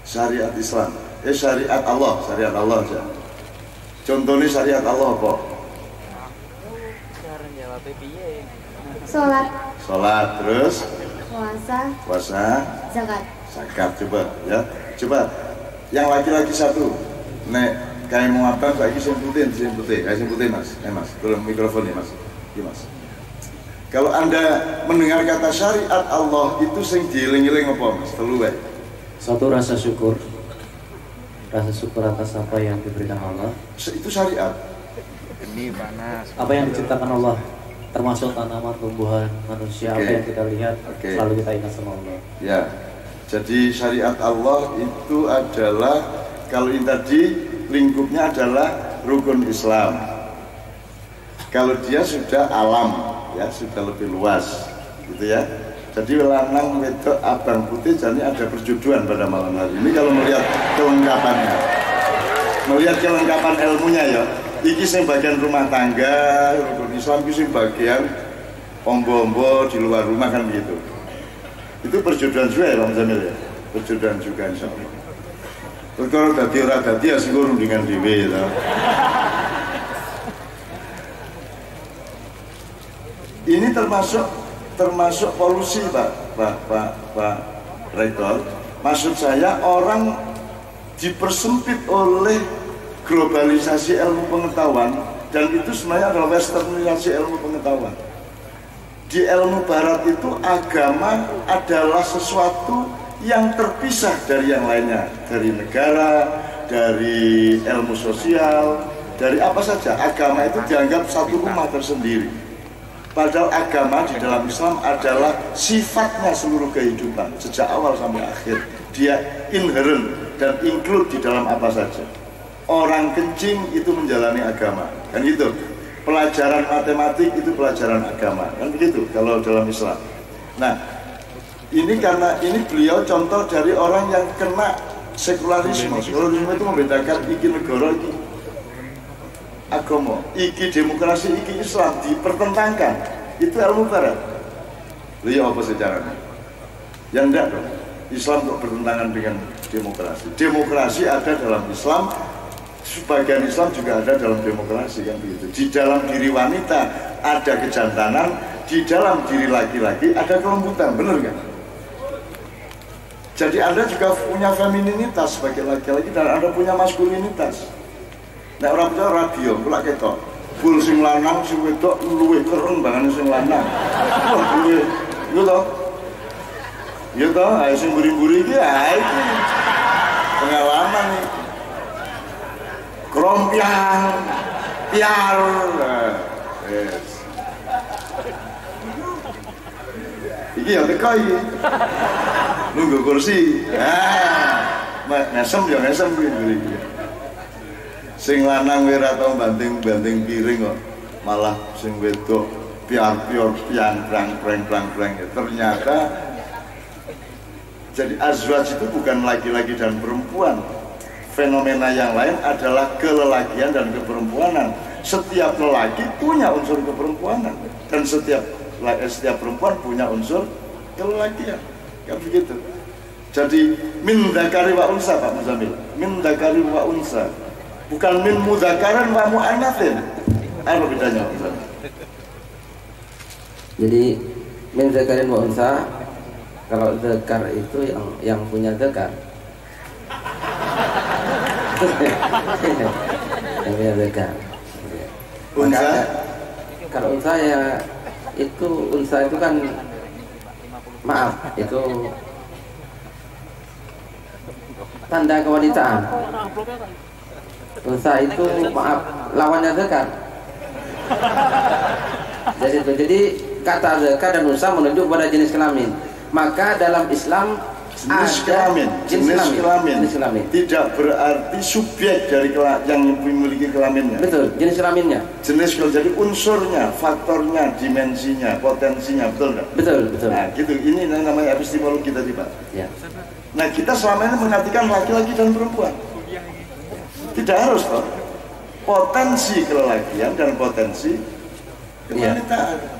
Syariat Islam, syariat Allah aja. Contohnya syariat Allah apa? Sholat, terus? Puasa, zakat. Coba ya, coba. Yang laki-laki satu, nek kayak mau apa? Lagi simputin, kayak simputin mas, mas, tolong mikrofon ya mas. Mas. Kalau Anda mendengar kata syariat Allah itu sing dieling-eling apa Mas? Telu wae. Satu, rasa syukur. Rasa syukur atas apa yang diberikan Allah. Itu syariat. Ini panas. Apa yang diciptakan Allah, termasuk tanaman, tumbuhan, manusia, apa yang kita lihat, selalu kita ingat sama Allah. Ya. Jadi syariat Allah itu adalah, kalau ini tadi lingkupnya adalah rukun Islam. Kalau dia sudah alam, ya sudah lebih luas, gitu ya. Jadi lanang, wedok, abang, putih, jadi ada perjodohan pada malam hari ini. Kalau melihat kelengkapannya, melihat kelengkapan ilmunya ya. Iki sing bagian rumah tangga, rukun Islam, iki sing bagian ombo-ombo di luar rumah kan gitu. Itu perjodohan juga ya Bang Jamil ya. Perjodohan juga insya Allah. Terus kalau dadi ora dadi ya sing rundingan dhewe ya. Ini termasuk polusi Pak Rektor. Maksud saya orang dipersempit oleh globalisasi ilmu pengetahuan, dan itu sebenarnya adalah westernisasi ilmu pengetahuan. Di ilmu barat itu agama adalah sesuatu yang terpisah dari yang lainnya, dari negara, dari ilmu sosial, dari apa saja. Agama itu dianggap satu rumah tersendiri. Padahal agama di dalam Islam adalah sifatnya seluruh kehidupan, sejak awal sampai akhir. Dia inherent dan include di dalam apa saja. Orang kencing itu menjalani agama, kan gitu. Pelajaran matematik itu pelajaran agama, kan begitu kalau dalam Islam. Nah, ini karena ini beliau contoh dari orang yang kena sekularisme. Sekularisme itu membedakan iki negara, iki agama, iki demokrasi, iki Islam, dipertentangkan. Itu ilmu barat. Lihat apa sejarahnya? Yang enggak dong. Islam kok bertentangan dengan demokrasi. Demokrasi ada dalam Islam, sebagian Islam juga ada dalam demokrasi, kan begitu. Di dalam diri wanita ada kejantanan, di dalam diri laki-laki ada kelembutan, benar kan? Jadi Anda juga punya femininitas sebagai laki-laki dan Anda punya maskulinitas. Nek ora percaya radio, kula ketok. Bul sing lanang sing wedok luwih keren bangane sing lanang. Wah, luwih. Lho to. Ya toh, ayo sing buri-buri iki iki pengalaman nih. Krompiang, piar. Yes. Iki ya teko iki. Nunggu kursi. Ngesem ya ngesem iki. Sing lanang ora tau banting-banting piring kok. Malah sing wedok piar-piar piang prang-prang. Ternyata jadi azwaj itu bukan laki-laki dan perempuan. Fenomena yang lain adalah kelelakian dan keperempuanan. Setiap lelaki punya unsur keperempuanan dan setiap perempuan punya unsur kelelakian. Kan begitu. Jadi min dzakari wa unsa Pak Muzamil. Min dzakari wa unsa. Bukan min mudzakaran wa muannatsin. Apa bedanya Pak Muzamil? Jadi min dzakarin wa unsa, kalau dzakar itu yang punya dzakar. Yang punya dzakar. Unsa? Kalau unsa ya itu unsa itu kan maaf, itu tanda kewanitaan. Unsa itu maaf lawannya dzakar. Jadi kata dzakar dan unsa menunjuk pada jenis kelamin. Maka dalam Islam jenis kelamin tidak berarti subjek dari yang memiliki kelaminnya. Betul, jenis kelaminnya. Jadi unsurnya, faktornya, dimensinya, potensinya, betul nggak? Betul. Nah, gitu. Ini namanya epistemologi tadi Pak. Ya. Nah, kita selama ini mengartikan laki-laki dan perempuan. Tidak harus toh. Potensi kelelakian dan potensi kewanitaan.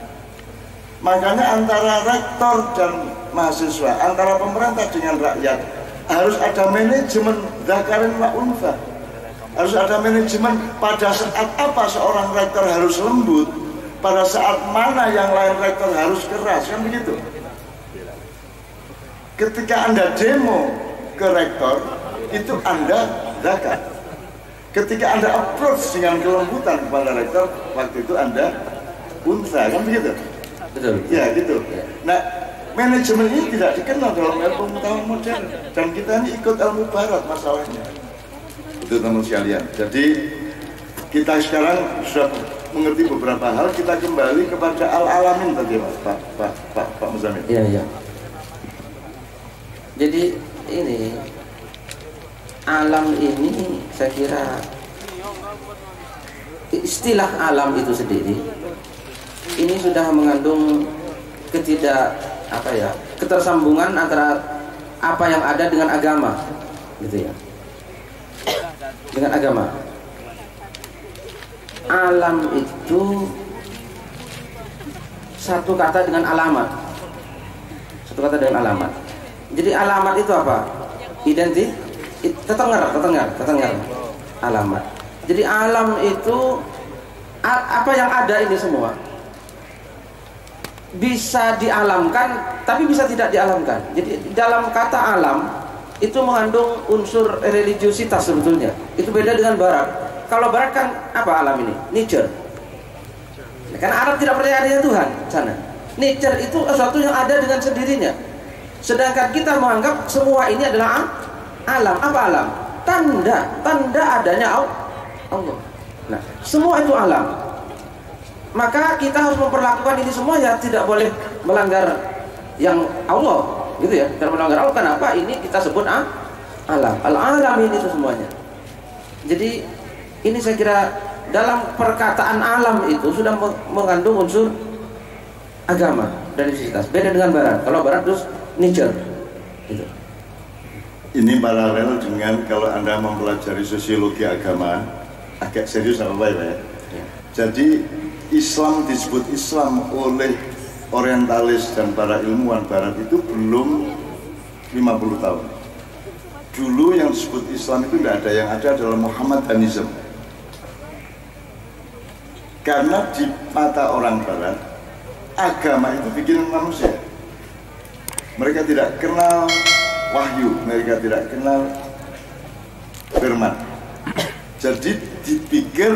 Makanya antara rektor dan mahasiswa, antara pemerintah dengan rakyat harus ada manajemen dzakarin wa unsa. Harus ada manajemen pada saat apa seorang rektor harus lembut, pada saat mana yang lain rektor harus keras, kan begitu. Ketika Anda demo ke rektor, itu Anda dzakar. Ketika Anda approach dengan kelembutan kepada rektor, waktu itu Anda unsa, kan begitu. Betul. Ya gitu. Nah, manajemen ini tidak dikenal dalam ilmu pengetahuan modern dan kita ini ikut ilmu barat masalahnya. Itu teman sekalian. Jadi kita sekarang sudah mengerti beberapa hal, kita kembali kepada al-alamin tadi Pak Muzamil. Iya. Jadi ini alam ini saya kira istilah alam itu sendiri ini sudah mengandung ketersambungan antara apa yang ada dengan agama, gitu ya. Dengan agama. Alam itu satu kata dengan alamat. Satu kata dengan alamat. Jadi alamat itu apa? Tetengar. Alamat. Jadi alam itu apa yang ada ini semua bisa dialamkan, tapi bisa tidak dialamkan. Jadi dalam kata alam itu mengandung unsur religiositas sebetulnya. Itu beda dengan barat. Kalau barat kan apa alam ini? Nature. Karena Arab tidak percaya adanya Tuhan sana. Nature itu sesuatu yang ada dengan sendirinya. Sedangkan kita menganggap semua ini adalah alam. Apa alam? Tanda adanya Allah. Nah, semua itu alam. Maka kita harus memperlakukan ini semua ya tidak boleh melanggar yang Allah, gitu ya. Tidak melanggar Allah. Kenapa? Ini kita sebut alam. Al-alam ini itu semuanya. Jadi ini saya kira dalam perkataan alam itu sudah mengandung unsur agama dan religiositas. Beda dengan barat. Kalau barat terus nature. Gitu. Ini paralel dengan kalau Anda mempelajari sosiologi agama, agak serius apa ya? Jadi Islam disebut Islam oleh orientalis dan para ilmuwan barat itu belum 50 tahun. Dulu yang disebut Islam itu tidak ada, yang ada adalah Muhammadanism. Karena di mata orang barat, agama itu bikinan manusia. Mereka tidak kenal wahyu, mereka tidak kenal firman. Jadi dipikir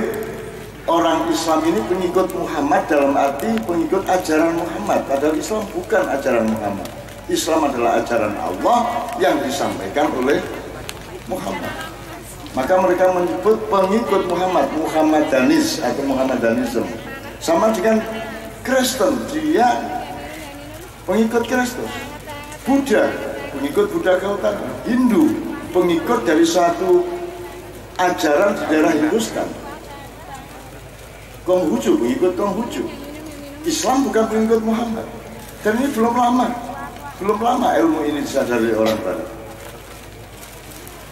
orang Islam ini pengikut Muhammad dalam arti pengikut ajaran Muhammad, padahal Islam bukan ajaran Muhammad. Islam adalah ajaran Allah yang disampaikan oleh Muhammad. Maka mereka menyebut pengikut Muhammad, Muhammadanis atau Muhammadanism. Sama dengan Kristen, dia pengikut Kristus. Buddha, pengikut Buddha Gautama. Hindu, pengikut dari satu ajaran di daerah Hindustan. Konghucu, pengikut Konghucu. Islam bukan pengikut Muhammad. Dan ini belum lama ilmu ini disadari orang barat.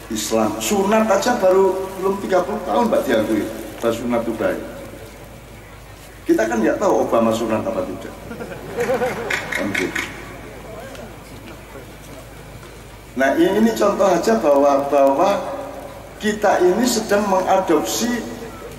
Islam, sunat aja baru belum 30 tahun Pak diakui bahwa sunat itu baik. Kita kan nggak tahu Obama sunat apa tidak. Nah ini contoh aja bahwa kita ini sedang mengadopsi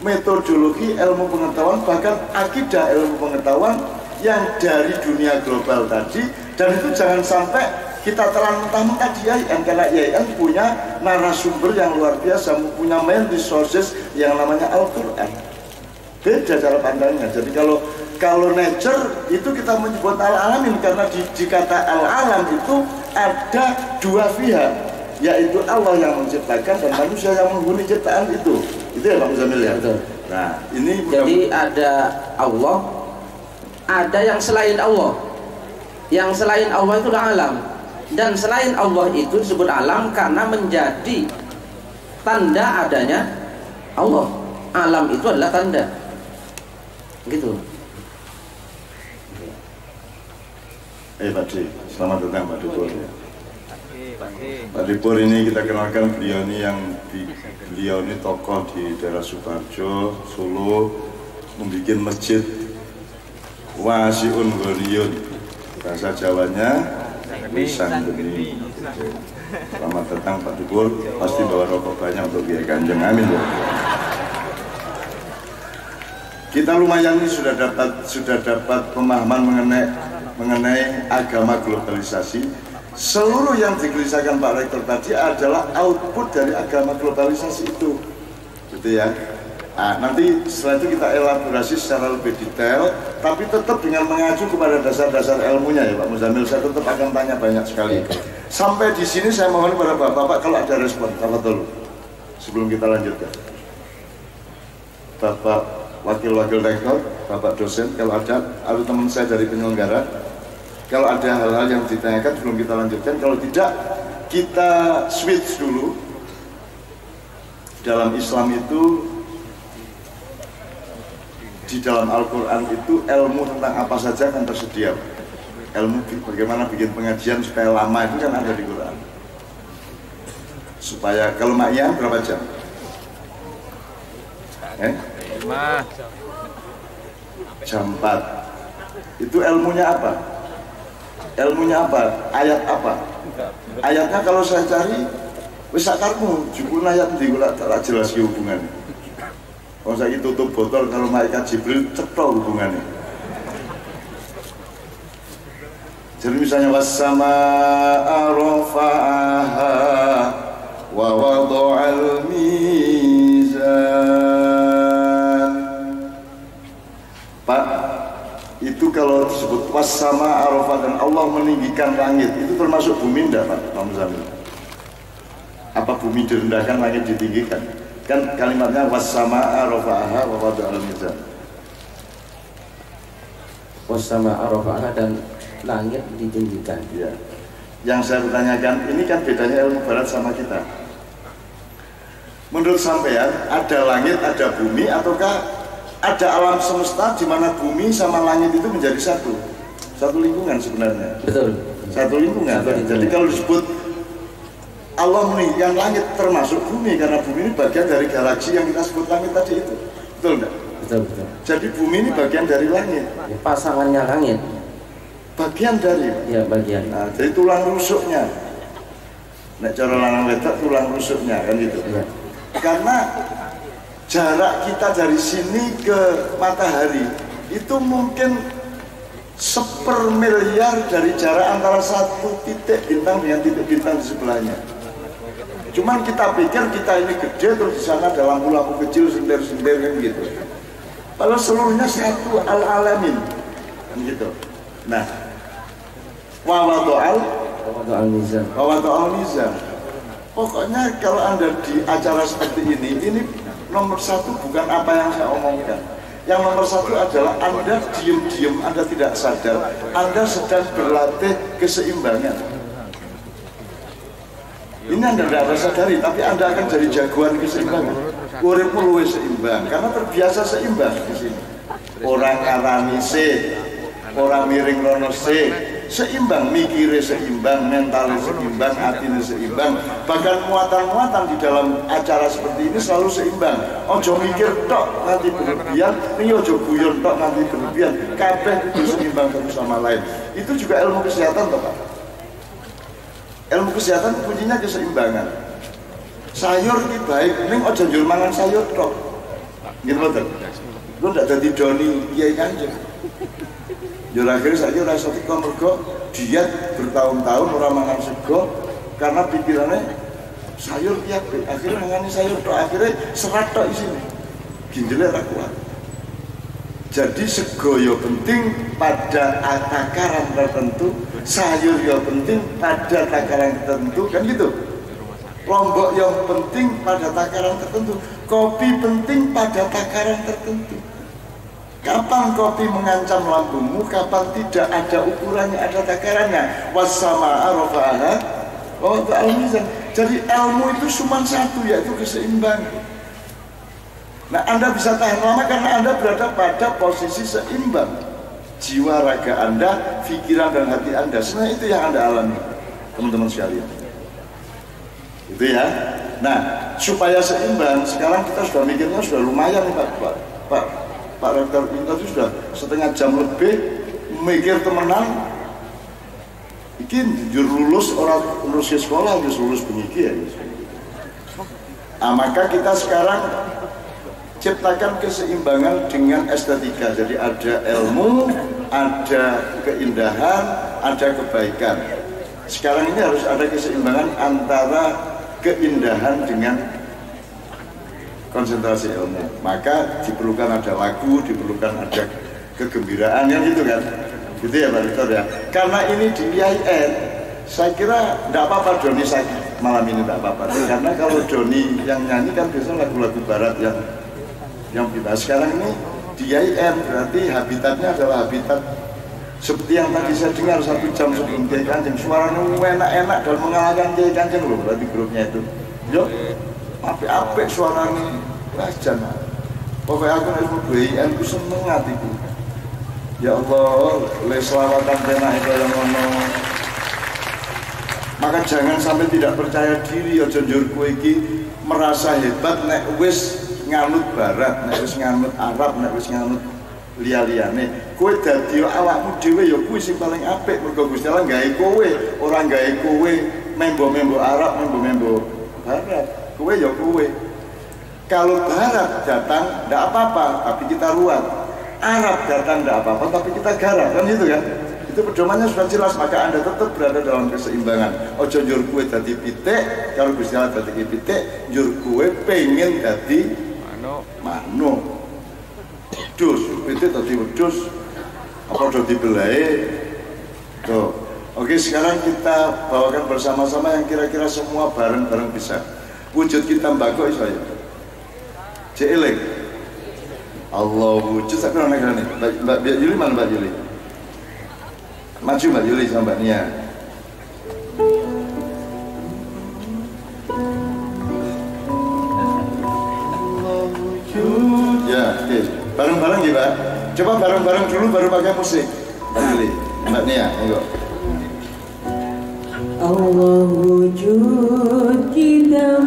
metodologi ilmu pengetahuan, bahkan akidah ilmu pengetahuan yang dari dunia global tadi, dan itu jangan sampai kita telan mentah-mentah di IAIN, karena IAIN punya narasumber yang luar biasa, punya main resources yang namanya Al-Quran. Beda cara pandangnya. Jadi kalau nature itu kita menyebut al-alamin, karena di kata al-alam itu ada dua pihak, yaitu Allah yang menciptakan dan manusia yang menghuni ciptaan itu. Itu ya Pak Muzamil ya? Betul. Nah ini jadi ada Allah, ada yang selain Allah. Yang selain Allah itu adalah alam, dan selain Allah itu disebut alam karena menjadi tanda adanya Allah. Alam itu adalah tanda, gitu. Pak Di, selamat datang Pak Dipur. Pak Dipur ini kita kenalkan, beliau ini tokoh di daerah Sukoharjo, Solo, membuat masjid Wasiun Goriun, bahasa Jawanya Wisan Geni. Selamat datang Pak Dipur, pasti bawa rokok banyak untuk Kiai Kanjeng, amin ya. Kita lumayan ini sudah dapat pemahaman mengenai agama globalisasi. Seluruh yang digelisahkan Pak Rektor tadi adalah output dari agama globalisasi itu, gitu ya. Nah, nanti setelah itu kita elaborasi secara lebih detail, tapi tetap dengan mengacu kepada dasar-dasar ilmunya ya Pak Muzamil. Saya tetap akan tanya banyak sekali. Sampai di sini saya mohon kepada Bapak kalau ada respon, tafadhol, sebelum kita lanjutkan. Bapak Wakil-Wakil Rektor, Bapak dosen, kalau ada teman saya dari penyelenggara, kalau ada hal-hal yang ditanyakan sebelum kita lanjutkan. Kalau tidak, kita switch dulu. Dalam Islam itu, di dalam Al-Quran itu ilmu tentang apa saja kan tersedia. Ilmu bagaimana bikin pengajian supaya lama itu kan ada di Quran. Supaya kalau Ma'iyah berapa jam? 5 jam 4. Itu ilmunya apa? Ilmunya apa? Ayat apa? Ayatnya kalau saya cari wis sakarmu, jupun ayat ndi kok tak jelas hubungannya. Kalau saya tutup botol kalau malaikat Jibril cetha hubungannya. Jadi misalnya was-samaa'a rafa'aha wa wada'al mizan. Pak, itu kalau disebut was-sama arafah dan Allah meninggikan langit, itu termasuk bumi enggak Pak Muzamil? Apa bumi direndahkan, langit ditinggikan? Kan kalimatnya was-sama arafah wa wada'al mizan. Was-sama arafah dan langit ditinggikan. Ya. Yang saya bertanyakan, ini kan bedanya ilmu barat sama kita. Menurut sampean, ada langit, ada bumi, ataukah ada alam semesta di mana bumi sama langit itu menjadi satu lingkungan sebenarnya? Betul. Satu lingkungan. Jadi kalau disebut Allah meninggikan langit termasuk bumi, karena bumi ini bagian dari galaksi yang kita sebut langit tadi itu. Betul enggak? Betul. Jadi bumi ini bagian dari langit. Pasangannya langit. Bagian dari. Ya, bagian. Nah, jadi tulang rusuknya. Nek cara lanang wedok tulang rusuknya kan gitu. Ya. Karena jarak kita dari sini ke matahari itu mungkin 1/1000.000 dari jarak antara satu titik bintang dengan titik bintang di sebelahnya. Cuman kita pikir kita ini gede, terus di sana ada lampu-lampu kecil sender-sender kan gitu. Padahal seluruhnya satu al-alamin kan gitu. Nah, wawadoal mizan. Pokoknya kalau Anda di acara seperti ini nomor satu bukan apa yang saya omongkan. Yang nomor satu adalah Anda diam-diam, Anda tidak sadar, Anda sedang berlatih keseimbangan. Ini Anda tidak sadari, tapi Anda akan jadi jagoan keseimbangan. Uripmu luwih seimbang, karena terbiasa seimbang di sini. Orang ngarani orang miring rono seimbang, mikirnya seimbang, mentalnya seimbang, hatinya seimbang. Bahkan muatan-muatan di dalam acara seperti ini selalu seimbang. Ojo mikir tok nanti berlebihan, ini ojo guyon tok nanti berlebihan. Kabeh itu seimbang satu sama lain. Itu juga ilmu kesehatan toh Pak. Ilmu kesehatan kuncinya keseimbangan. Sayur ini baik, ning ojo njur mangan sayur tok. Gitu betul. Lu ndak dadi doni Kiai Kanjeng. Yo akhirnya saya ora iso teko mergo diet bertahun-tahun ora mangan sego karena pikirannya sayur ki apik. Akhirnya mangani sayur tok, akhirnya serat tok isine. Ginjale ora kuat. Jadi sego yo penting pada takaran tertentu, sayur yo penting pada takaran tertentu, kan gitu. Lombok yang penting pada takaran tertentu, kopi penting pada takaran tertentu. Kapan kopi mengancam lambungmu, kapan tidak, ada ukurannya, ada takarannya. Wassama'a rafa'aha wa wada'al mizan. Jadi ilmu itu cuma satu, yaitu keseimbangan. Nah, Anda bisa tahan lama karena Anda berada pada posisi seimbang. Jiwa raga Anda, pikiran dan hati Anda, sebenarnya itu yang Anda alami, teman-teman sekalian. Itu ya. Nah, supaya seimbang, sekarang kita sudah mikirnya sudah lumayan nih Pak Rektor itu sudah setengah jam lebih mikir temenan. Iki jujur lulus orang lulus sekolah harus lulus penyidik ya. Maka kita sekarang ciptakan keseimbangan dengan estetika. Jadi ada ilmu, ada keindahan, ada kebaikan. Sekarang ini harus ada keseimbangan antara keindahan dengan konsentrasi ilmu. Maka diperlukan ada lagu, diperlukan ada kegembiraan, yang gitu kan. Gitu ya Pak Rektor ya. Karena ini di IAIN, saya kira tidak apa-apa Doni malam ini tidak apa-apa. Karena kalau Doni yang nyanyi kan biasanya lagu-lagu barat yang kita sekarang ini di IAIN, berarti habitatnya adalah habitat seperti yang tadi saya dengar 1 jam sebelum Kiai Kanjeng, suaranya enak-enak dan mengalahkan Kiai Kanjeng loh, berarti grupnya itu. Yo, apik-apik suaranya wajan. Pokoknya aku nek IAIN ku seneng hatiku. Ya Allah, le selawatan penak itu yang ngono. Maka jangan sampai tidak percaya diri, aja njur kowe iki merasa hebat nek wis nganut barat, nek wis nganut Arab, nek wis nganut liya-liyane. Kowe dadi awakmu dhewe ya kuwi sing paling apik, mergo Gusti Allah gawe kowe, ora gawe kowe membo-membo Arab, membo-membo barat. Kowe ya kowe. Kalau barat datang ndak apa-apa, tapi kita ruat. Arab datang ndak apa-apa, tapi kita garap, kan gitu kan? Itu pedomannya sudah jelas, maka Anda tetap berada dalam keseimbangan. Ojo njur kowe dadi pitik, kalau Gusti Allah dadi pitik, njur kowe pengen dadi manuk. Wedhus, pitik dadi wedhus, apa do dibelahe? Tuh. Oke, sekarang kita bawakan bersama-sama yang kira-kira semua bareng-bareng bisa. Wujud kita mbako iso ya. Cek eling. Allah wujud sak kena nih. Mbak Yuli mana Mbak Yuli? Maju Mbak Yuli sama Mbak Nia. Allah wujud. Ya, oke. Bareng-bareng ya Pak. Coba bareng-bareng dulu baru pakai musik. Mbak Yuli, Mbak Nia, ayo. Allah wujud kita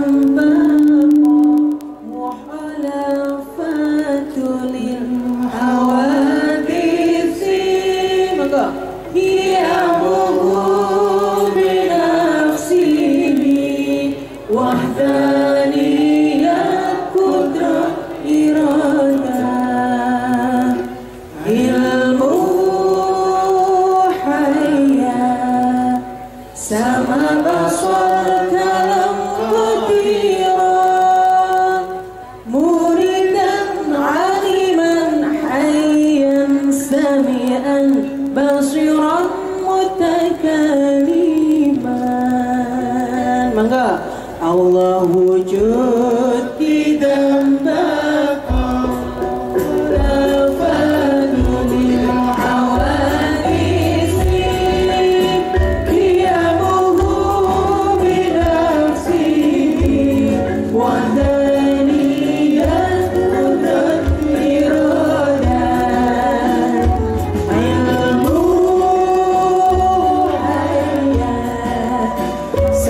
mutakaliman. Mangga Allah wujud di dalam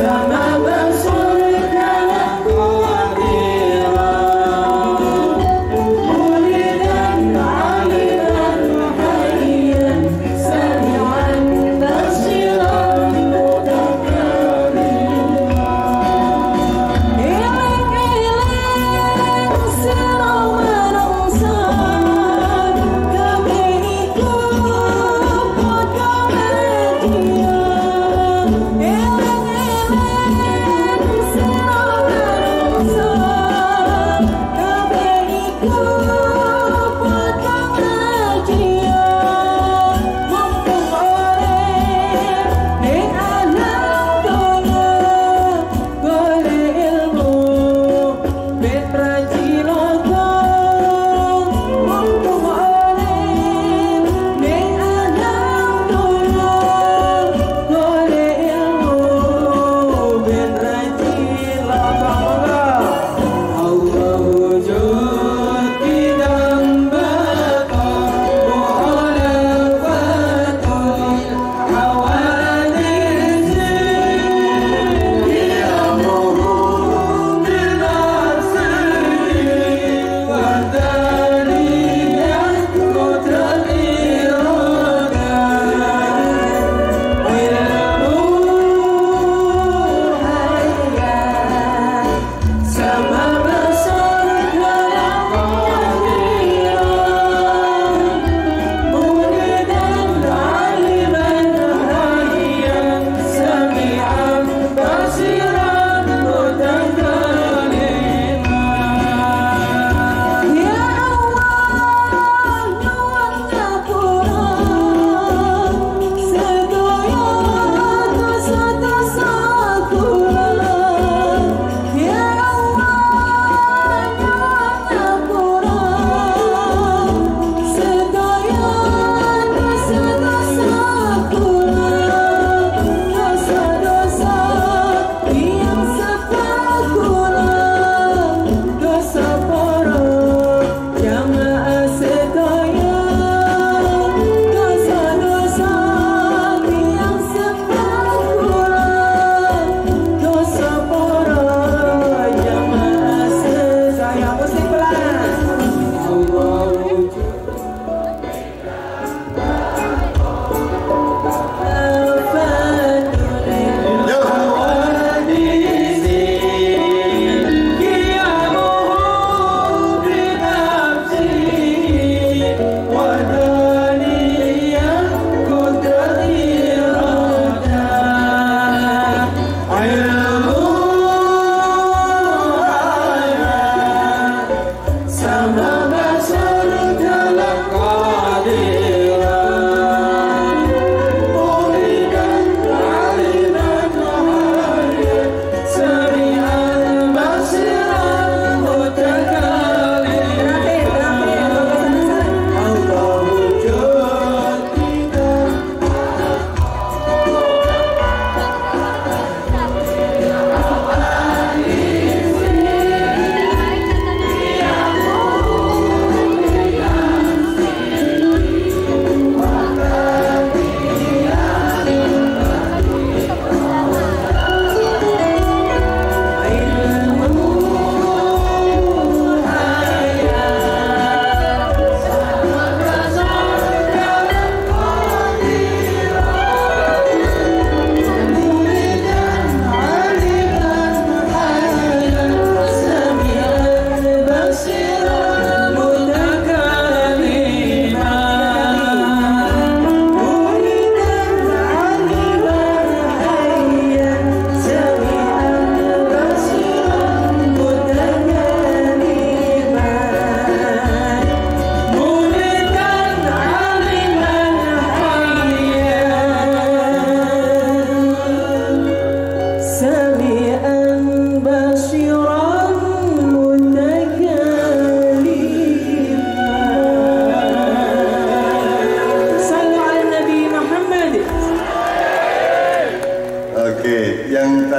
sama bersurga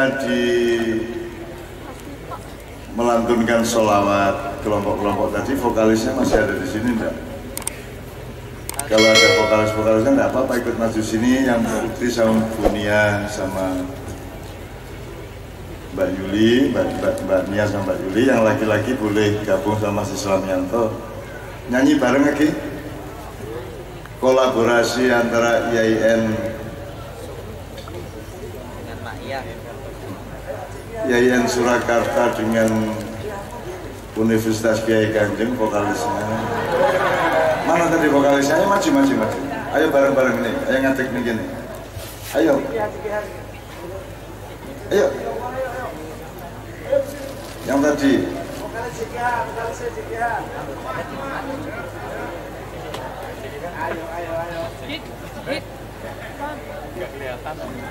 tadi melantunkan sholawat kelompok-kelompok tadi, vokalisnya masih ada di sini enggak? Kalau ada vokalis-vokalisnya enggak apa-apa, ikut maju sini. Yang Putri sama Bunia sama Mbak Yuli, Mbak Nia sama Mbak Yuli. Yang laki-laki boleh gabung sama Mas Islamianto, nyanyi bareng lagi. Kolaborasi antara IAIN Surakarta dengan Universitas Kiai Kanjeng, vokalisnya. Mana tadi vokalisnya? Ayo maju. Ayo bareng-bareng ini. Ayo ngadek nih gini. Ayo. Yang tadi.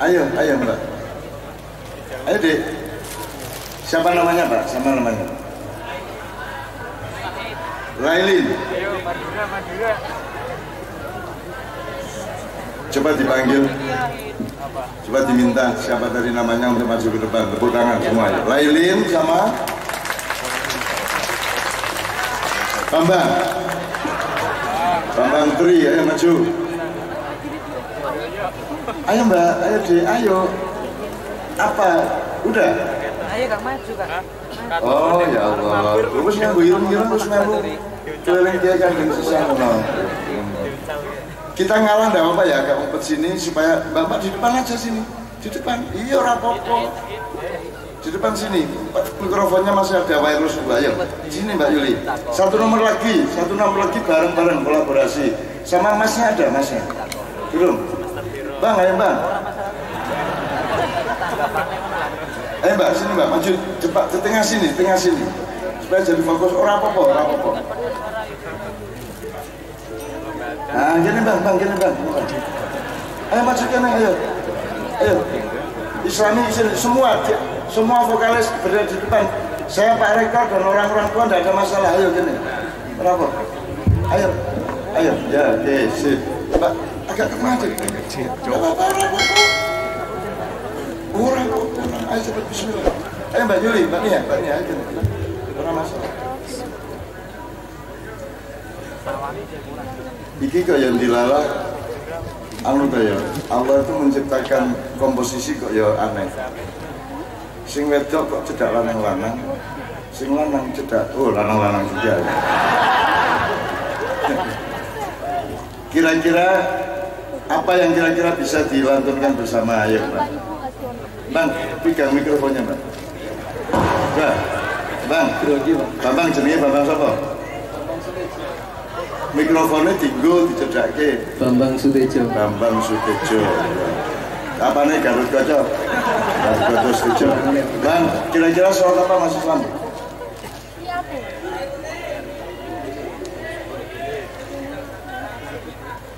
Ayo Mbak. Ayo Dek. Siapa namanya Pak? Sama namanya. Lailin. Madura. Coba dipanggil. Coba diminta siapa tadi namanya untuk maju ke depan. Tepuk tangan semua. Lailin sama Bambang Tri, ayo maju. Ayo Mbak, ayo Dek, ayo. Apa? Udah? Ayo Kang maju Kang. Oh ya Allah, terus nganggu irung-irung terus nganggu keliling dia kan di sesama. Kita ngalah enggak apa-apa ya, agak ngumpet sini supaya Bapak di depan aja sini. Di depan, iya rapopo. Di depan sini, mikrofonnya masih ada wireless Mbak, ayo. Sini Mbak Yuli. Satu nomor lagi bareng-bareng kolaborasi. Sama masnya ada, masnya. Belum? Bang, ayo Bang. Ayo Mbak, sini Mbak, maju cepat ke tengah sini. Supaya jadi fokus, orang apa-apa. Nah, gini Bang. Ayo maju ke ayo. Islami sini, semua vokalis berada di depan. Saya Pak Rektor dan orang-orang tua tidak ada masalah. Ayo gini. Berapa? Ayo. Ya, oke, sip. Mbak, agak ke tengah aja. Apa-apa. Orang. Ayo cepat bismillah. Ayo Mbak Yuli, Mbak Nia, ayo. Orang masalah. Iki kok yang dilalah anu ya. Allah itu menciptakan komposisi kok ya aneh. Sing wedok kok cedak lanang-lanang, sing lanang cedak lanang-lanang juga. Kira-kira apa yang kira-kira bisa dilantunkan bersama? Ayo Bang. Bang, pegang mikrofonnya Bang. Bang, jenenge Bambang sapa? Mikrofonnya tinggal dicedake. Bambang Sutejo. Apa nih Garut Kaca? Sutejo. Bang, kira-kira soal apa Mas Islam?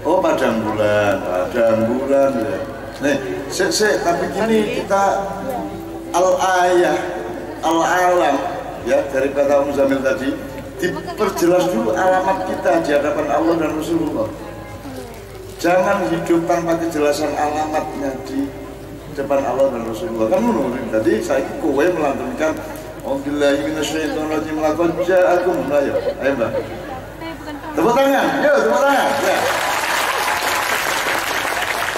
Oh, padang bulan ya. Nih, tapi gini kita al-alam ya dari kata Muzamil tadi. Diperjelas dulu alamat kita di hadapan Allah dan Rasulullah. Jangan hidup tanpa kejelasan alamatnya di depan Allah dan Rasulullah. Kan menurut tadi saya kowe melantunkan Alhamdulillahi minasyaitonirrajim laqad ja'akum. Ayo Mbak. Tepuk tangan. Ya.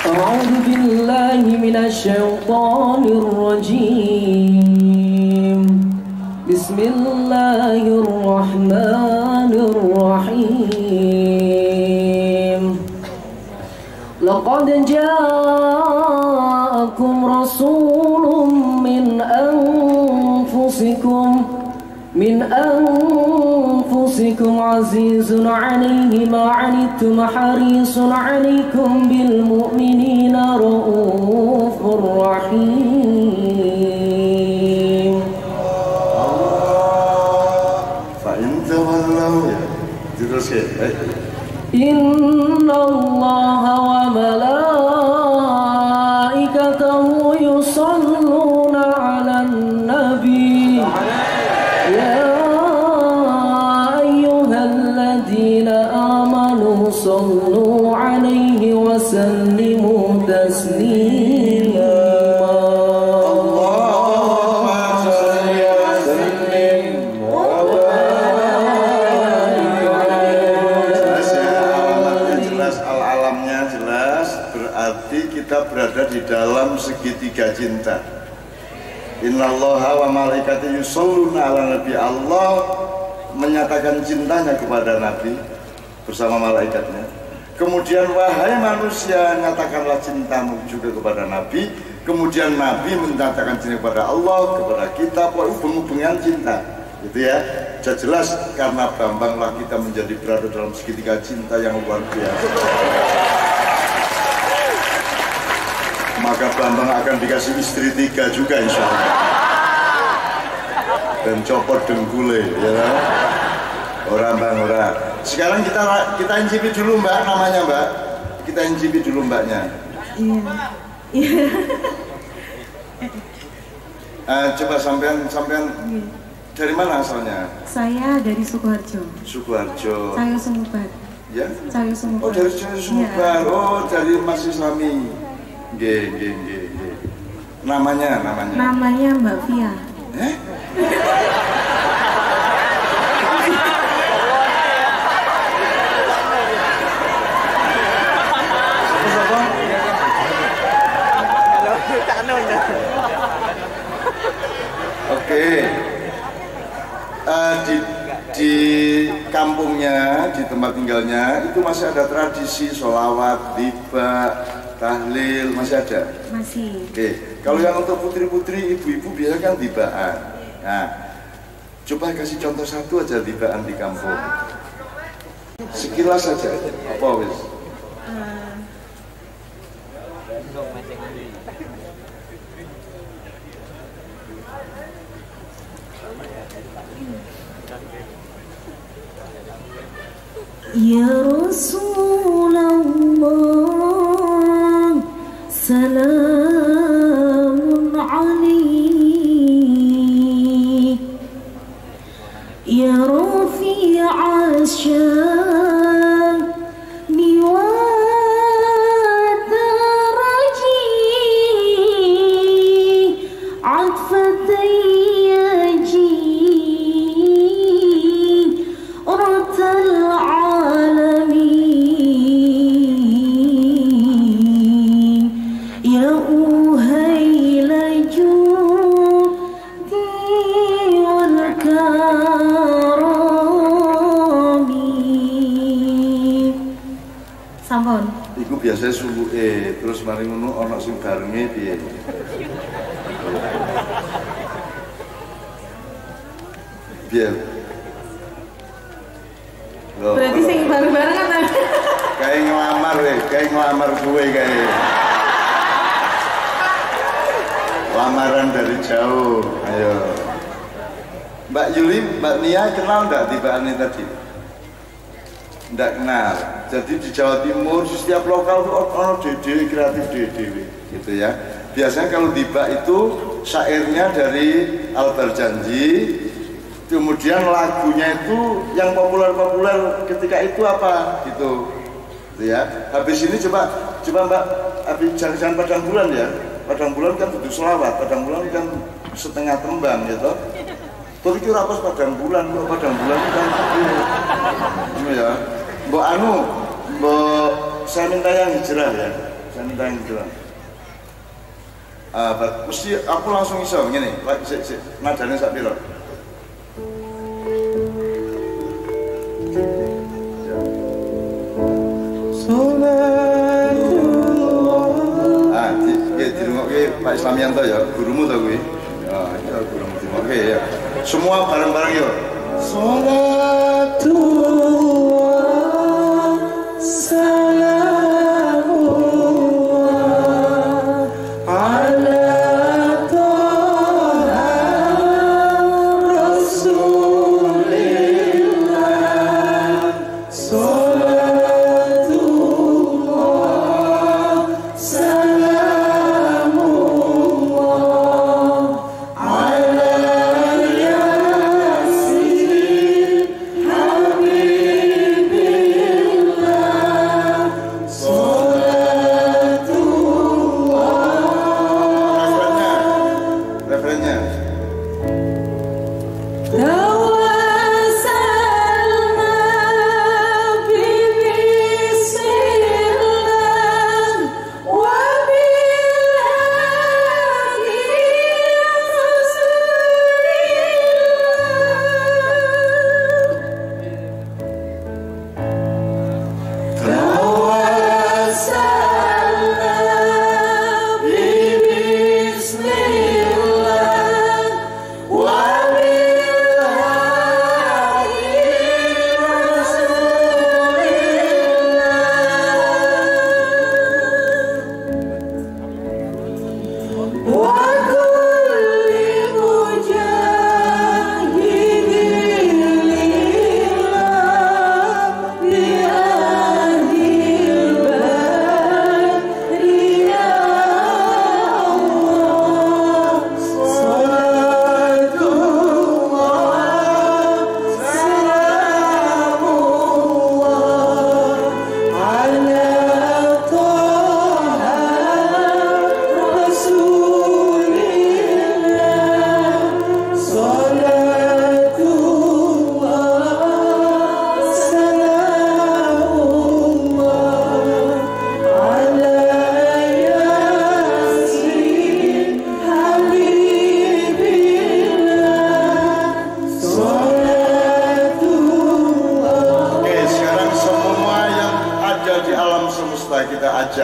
A'udzu billahi minasyaitonir rajim. Bismillahirrahmanirrahim. Laqad ja'akum rasulun min anfusikum azizun 'alaihi ma 'anittum harisun 'alaikum bil mu'minina raufur rahim. Inna Allaha wa malaikatahu yusalluna 'alan nabi. Ya ayyuhalladzina amanu sallu 'alaihi wa sallimu taslima. Allah Berarti kita berada di dalam segitiga cinta. Innallaha wa malaikatahu yusholluna 'alan nabi. Allah menyatakan cintanya kepada Nabi bersama malaikatnya. Kemudian wahai manusia, nyatakanlah cintamu juga kepada Nabi. Kemudian Nabi menyatakan cinta kepada Allah, kepada kita. Hubung-hubungan cinta, gitu ya. Sudah jelas karena Bambanglah kita menjadi berada dalam segitiga cinta yang luar biasa. Maka Bambang akan dikasih istri 3 juga insya Allah. Dan copot dengkule, ya. Orang bang, orang. Sekarang kita incipi dulu Mbak, namanya Mbak. Kita incipi dulu Mbaknya. Iya. Coba sampean dari mana asalnya? Saya dari Sukoharjo. Sukoharjo. Saya Sumubar. Ya? Saya Sumubar. Oh dari Sumubar. Ya. Oh dari Mas Islami. G. Namanya? Namanya Mbak Via. Oke. Di kampungnya, di tempat tinggalnya itu masih ada tradisi sholawat, tiba, tahlil, masih ada? Masih. Oke. Kalau yang untuk putri-putri, ibu-ibu biasanya kan tibaan. Nah, coba kasih contoh satu aja tibaan di kampung. Sekilas saja. Apa wis? Ya Rasulullah, salamun alaik. Ya Rafi'a sya'ni wa daraji, atfatay yaji, ratal iku biasa subuhe, terus mari ngono ana sing barenge piye. Piye? Berarti sing bareng-bareng kan? Kayak ngelamar gue kayak. Lamaran dari jauh, ayo. Mbak Yuli, Mbak Nia kenal enggak tibaan ini tadi? Enggak kenal. Jadi di Jawa Timur setiap lokal tuh ono dede kreatif dede gitu ya. Biasanya kalau tiba itu syairnya dari Al-Barjanji, kemudian lagunya itu yang populer ketika itu apa gitu ya. Habis ini coba Mbak, habis jangan padang bulan ya. Padang bulan kan tujuh selawat, padang bulan kan setengah tembang gitu. Terus kira apa padang bulan kan ya. Mbok saya minta yang hijrah ya. Saya minta yang hijrah. Mesti aku langsung iso ngene, nadane sak pira? Dirungokke Pak Islamianto ya, gurumu to kuwi. Ya, iki gurumu dirungokke ya. Semua bareng-bareng yo. Salatullah salamullah ala Toha Rasulillah.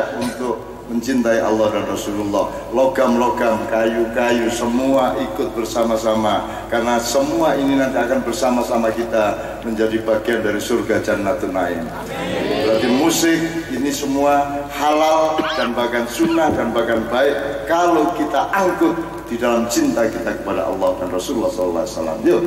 mengajak untuk mencintai Allah dan Rasulullah. Logam-logam, kayu-kayu semua ikut bersama-sama, karena semua ini nanti akan bersama-sama kita menjadi bagian dari surga Jannatun Naim. Berarti musik ini semua halal dan bahkan sunnah dan bahkan baik kalau kita angkut di dalam cinta kita kepada Allah dan Rasulullah SAW. Yuk.